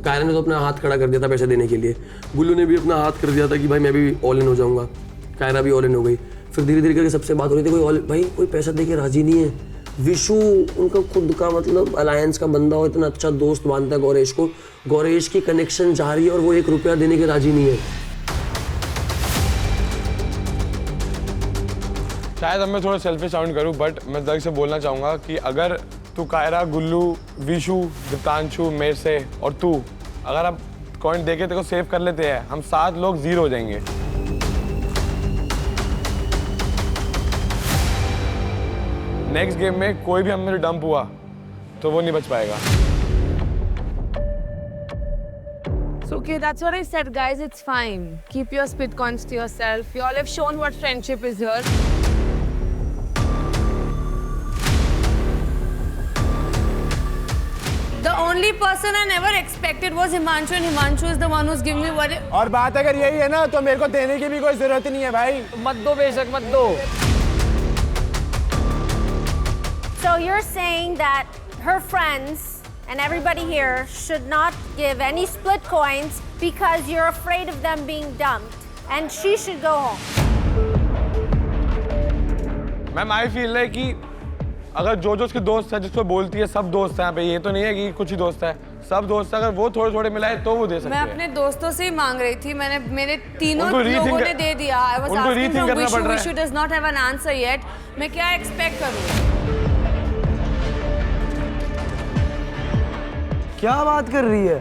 Kiara ने तो अपना हाथ खड़ा कर दिया था पैसे देने के लिए, गुल्लू ने भी अपना हाथ कर दिया था कि भाई मैं भी ऑल इन हो जाऊंगा, कायरा भी ऑल इन हो गई। फिर धीरे धीरे करके सबसे बात हो रही थी, कोई पैसा दे के राजी नहीं है। विशु उनका खुद का मतलब अलायंस का बंदा और इतना अच्छा दोस्त मानता है गौरेश को, गौरेश की कनेक्शन जा रही है और वो 1 रुपया देने के राजी नहीं है। शायद अब मैं थोड़ा सेल्फिश साउंड करूं, बट मैं दिल से बोलना चाहूँगा कि अगर तू कायरा, गुल्लू, विशु, दीप्तांशु, मेरे से और तू अगर आप कॉइन देके तेरे को सेव कर लेते हैं, हम 7 लोग 0 हो जाएंगे। नेक्स्ट गेम में कोई भी हम मेरे डंप हुआ तो वो नहीं बच पाएगा। So okay, that's what I said, guys. It's fine. Keep your split coins to yourself. You all have shown what friendship is here. The only person I never expected was Himanshu, and Himanshu is the one who's giving me what. और बात अगर यही है ना तो मेरे को देने की भी कोई जरूरत नहीं है भाई। मत दो बेशक मत दो। So you're saying that her friends and everybody here should not give any split coins because you're afraid of them being dumped, and she should go home. Ma'am I feel है कि अगर जो उसके दोस्त है जिसको बोलती है सब दोस्त हैं यहाँ पे, ये तो नहीं है कि कुछ ही दोस्त है, सब दोस्त है, अगर वो थोड़े थोड़े मिलाए तो वो दे सकते मैं हैं। अपने दोस्तों से ही मांग रही थी, मेरे तीनों उनको लोगों ने दे दिया। I was उनको asking rethink from करना पड़ Vishu. रहा है। Vishu does not have an answer yet. मैं क्या एक्सपेक्ट करूँ? क्या बात कर रही है?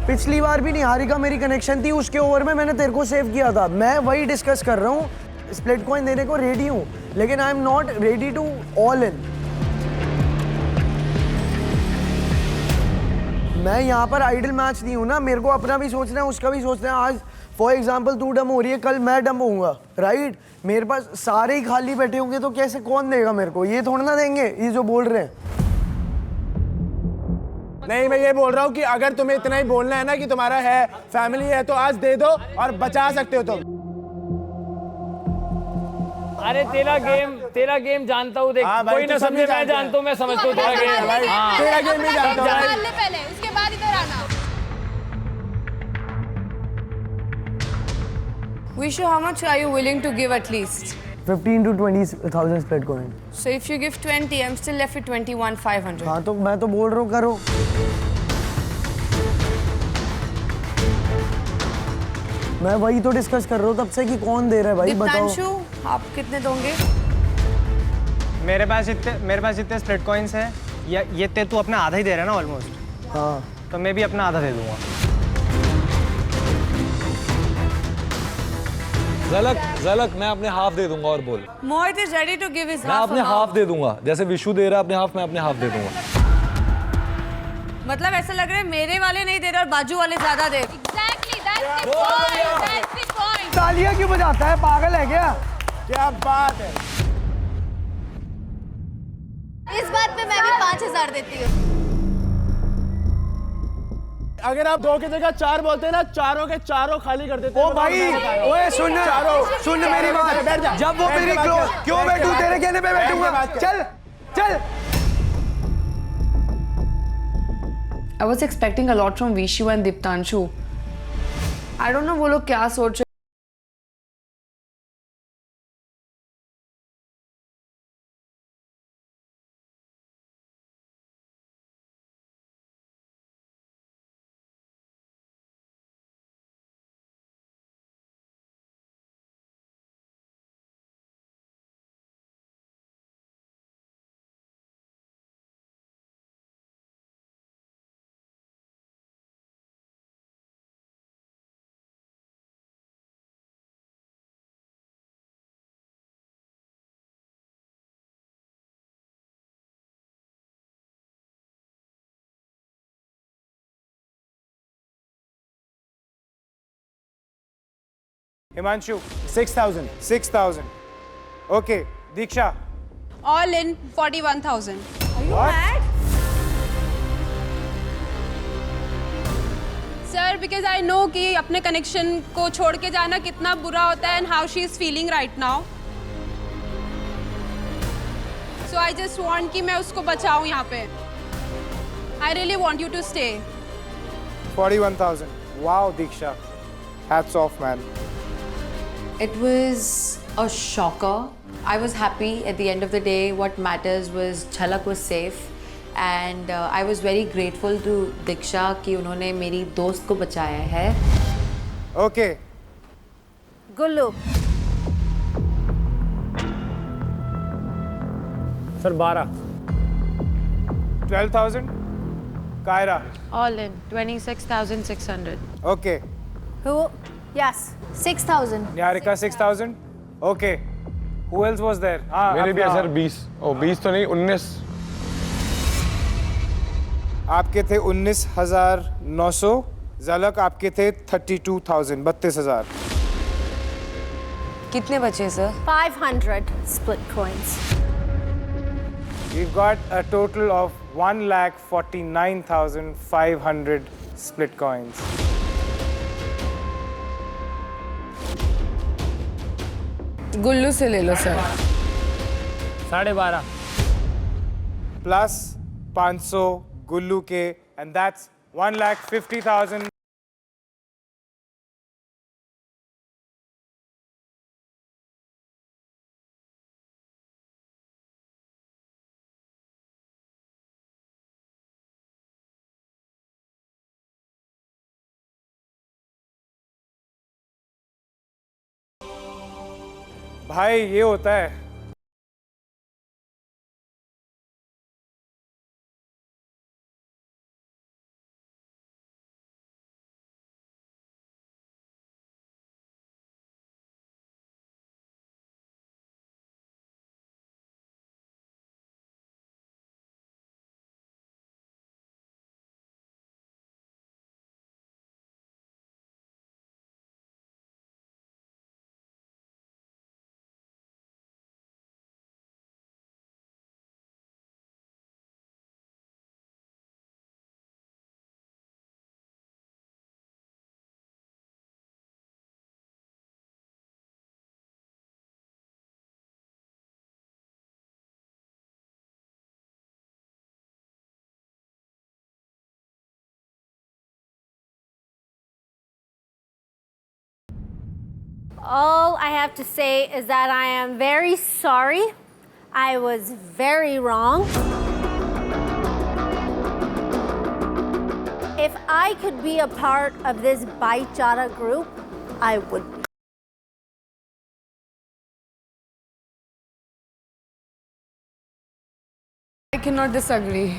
पिछली बार भी निहारिका मेरी कनेक्शन थी, उसके ओवर में मैंने तेरे को सेव किया था। मैं वही डिस्कस कर रहा हूँ, स्प्लिट कॉइन देने को रेडी हूँ, लेकिन I am not ready to all in. मैं यहाँ पर आइडल मैच नहीं हूँ ना, मेरे को अपना भी सोचना है, उसका भी सोचना है। आज फॉर एग्जाम्पल तू डम हो रही है, कल मैं डम होऊंगा, राइट? मेरे पास सारे ही खाली बैठे होंगे तो कैसे, कौन देगा मेरे को? ये थोड़ा ना देंगे ये जो बोल रहे हैं। नहीं, मैं ये बोल रहा हूँ कि अगर तुम्हें इतना ही बोलना है ना कि तुम्हारा है, फैमिली है, तो आज दे दो और बचा सकते हो तुम। अरे तेरा गेम जानता हूँ, देख कोई ना समझे, मैं जानता हूँ, मैं समझता हूँ तेरा गेम। तेरा गेम नहीं जानता हूँ। पहले उसके बाद इधर आना। Vishu, how much are you willing to give at least? 15 to 20,000 split coin. So if you give 20, I'm still left with 21,500. हाँ तो मैं तो बोल रहा हूँ करो। मैं वही तो डिस्कस कर रहा हूँ तब से कि कौन दे रहा है भाई, बताओ। दीप्तांशु, आप कितने दोगे? मेरे पास इतने स्प्लिट कॉइन्स हैं, ये तू अपना आधा ही दे रहा है ना ऑलमोस्ट। हाँ तो मैं भी अपना आधा दे दूंगा। झलक मैं अपने हाफ दे दूंगा और बोल। मोहित is ready to give his मैं half अपने amount. हाफ दे दूंगा, जैसे विशु दे रहा है अपने हाफ, मैं अपने हाफ दे दूंगा। मतलब ऐसा लग रहा है मेरे वाले नहीं दे रहे और बाजू वाले ज्यादा दे। Exactly, that's the point. That's the point. तालियां क्यों बजाता है, पागल है क्या? क्या बात है। इस बात पे मैं भी 5000 देती हूँ। अगर आप 2 की जगह 4 बोलते हैं ना, चारों के चारों खाली कर देते हैं। ओ भाई, ओए सुन मेरी बात। बैठ जा। जब वो मेरी क्यों बैठूं, तेरे कहने पे बैठूंगा। चल चल। I was expecting a lot from Vishu and Diptanshu. I don't know वो लोग क्या सोच रहे। Himanshu 6000. 6000. Okay Diksha All in 41,000. Are you mad? Sir, because I know कि अपने कनेक्शन को छोड़ के जाना कितना बुरा होता है and how she is feeling right now. So I just want कि मैं उसको बचाऊं यहाँ पे. I really want you to stay. 41,000. Wow, Diksha. Hats off, man. It was a shocker. I was happy at the end of the day. What matters was Jhalak was safe, and I was very grateful to Diksha कि उन्होंने मेरी दोस्त को बचाया है. Okay. Gullu. Sir 12। 12,000. Kaira. All in 26,600. Okay. Who? Yes. 6000. Niharika 6,000. Okay. Who else was there? हाँ मेरे भी है सर 20। ओ 20 तो नहीं 19। आपके थे 19,900। झलक आपके थे 32,000, 32,000। कितने बचे sir? 500 split coins. We've got a total of 1,49,500 split coins. गुल्लू से ले लो सर। 12.5 प्लस 500 गुल्लू के, and that's 1,50,000. भाई ये होता है। All I have to say is that I am very sorry. I was very wrong. If I could be a part of this Baichara group, I would be. I cannot disagree.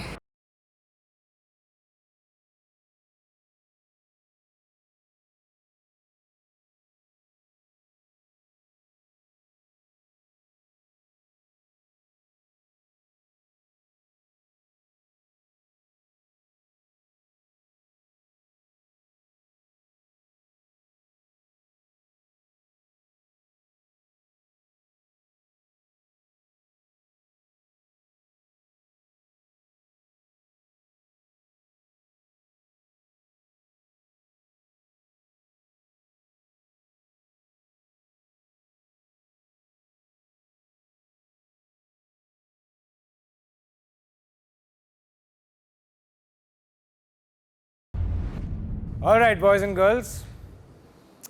Alright boys and girls,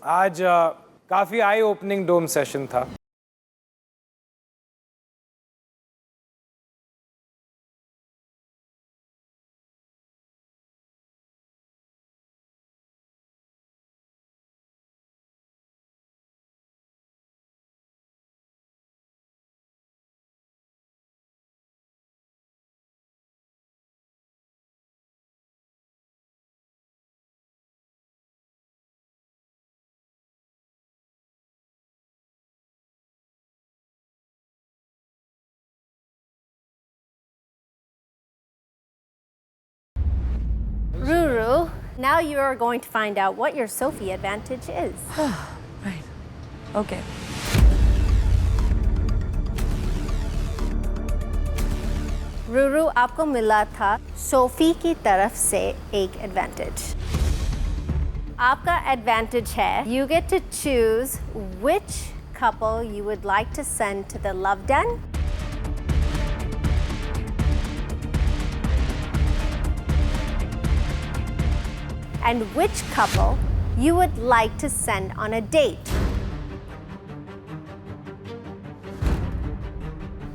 आज काफी आई opening डोम session था। Ruru, now you are going to find out what your Sophie advantage is. Right. Okay. Ruru, आपको मिला था Sophie की तरफ से एक एडवांटेज। आपका एडवांटेज है you get to choose which couple you would like to send to the love den. And which couple you would like to send on a date.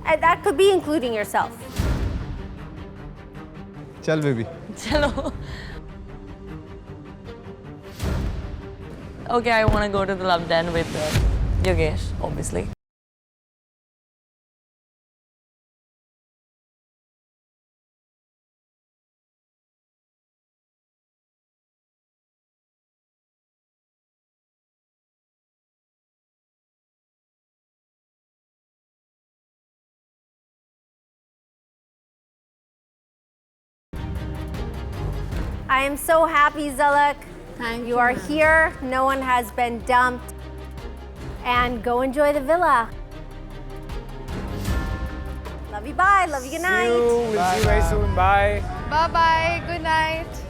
And that could be including yourself. चल baby चलो. Okay, I want to go to the love den with Yogesh, obviously. I am so happy, Zalak. Thank you. You are here. No one has been dumped. And go enjoy the villa. Love you. Bye. Love you. Good night. See you. We'll see you very soon. Bye. Bye bye. Good night.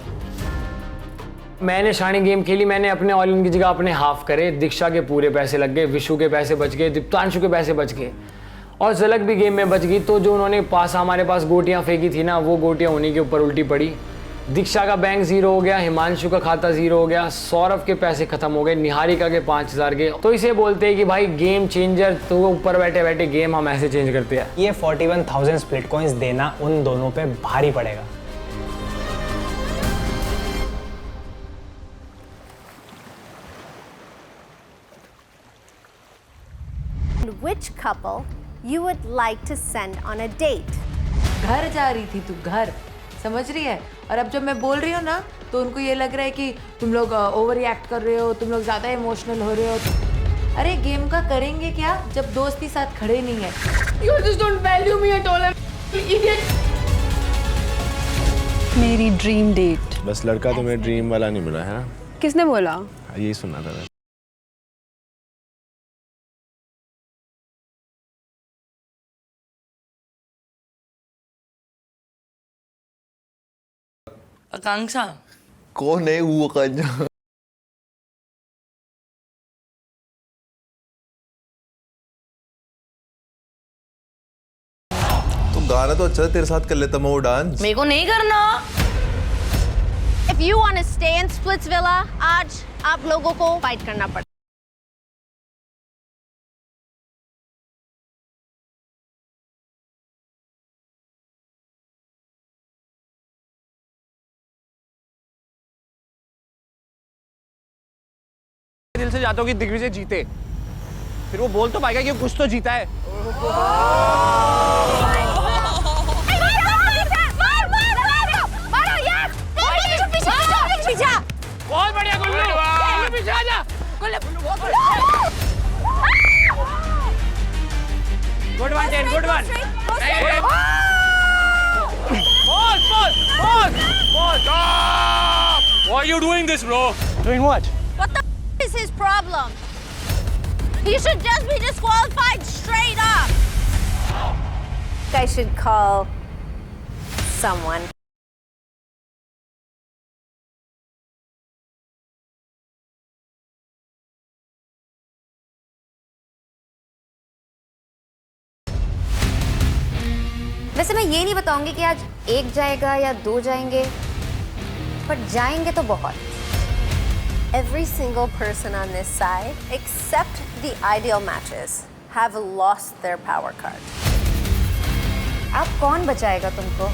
मैंने शानी game खेली, मैंने अपने all in की जगह अपने half करे। दीक्षा के पूरे पैसे लग गए, विशु के पैसे बच गए, दीप्तांशु के पैसे बच गए और झलक भी गेम में बच गई। तो जो उन्होंने हमारे पास गोटियां फेंकी थी ना, वो गोटियां उन्हीं के ऊपर उल्टी पड़ी। दीक्षा का बैंक 0 हो गया, हिमांशु का खाता 0 हो गया, सौरभ के पैसे खत्म हो गए, निहारिका के 5000 के। तो इसे बोलते हैं कि भाई गेम चेंजर। तो ऊपर बैठे बैठे गेम हम ऐसे चेंज करते हैं। ये 41,000 स्प्लिट कॉइंस देना उन दोनों पे भारी पड़ेगा। Which couple you would like to send on a date? घर जा रही थी तू, घर समझ रही है। और अब जब मैं बोल रही हूँ ना, तो उनको ये लग रहा है कि तुम लोग ओवर रिएक्ट कर रहे हो, तुम लोग ज़्यादा इमोशनल हो रहे हो। अरे गेम का करेंगे क्या जब दोस्ती साथ खड़े नहीं है। You just don't value me at all, idiot. मेरी ड्रीम डेट। बस लड़का तुम्हें ड्रीम वाला नहीं मिला है ना? किसने बोला? यही सुना था। आकांक्षा कौन है वो आकांक्षा? तो गाना तो अच्छा है, तेरे साथ कर लेता मैं वो डांस। मेरे को नहीं करना। If you want to stay in Splits Villa, आज आप लोगों को फाइट करना पड़ेगा। दिल से चाहता हूँ कि दिग्विजय जीते, फिर वो बोल तो पाएगा कि कुछ तो जीता है। बहुत बढ़िया गुल्लू, पीछे आ जा। Good one 10, good one. Pause. Why are you doing this, bro? Doing what? What the is his problem? He should just be disqualified straight up. I should call someone. वैसे मैं ये नहीं बताऊंगी कि आज एक जाएगा या 2 जाएंगे, पर जाएंगे तो बहुत। Every single person on this side, except the ideal matches, have lost their power card. अब कौन बचाएगा तुमको?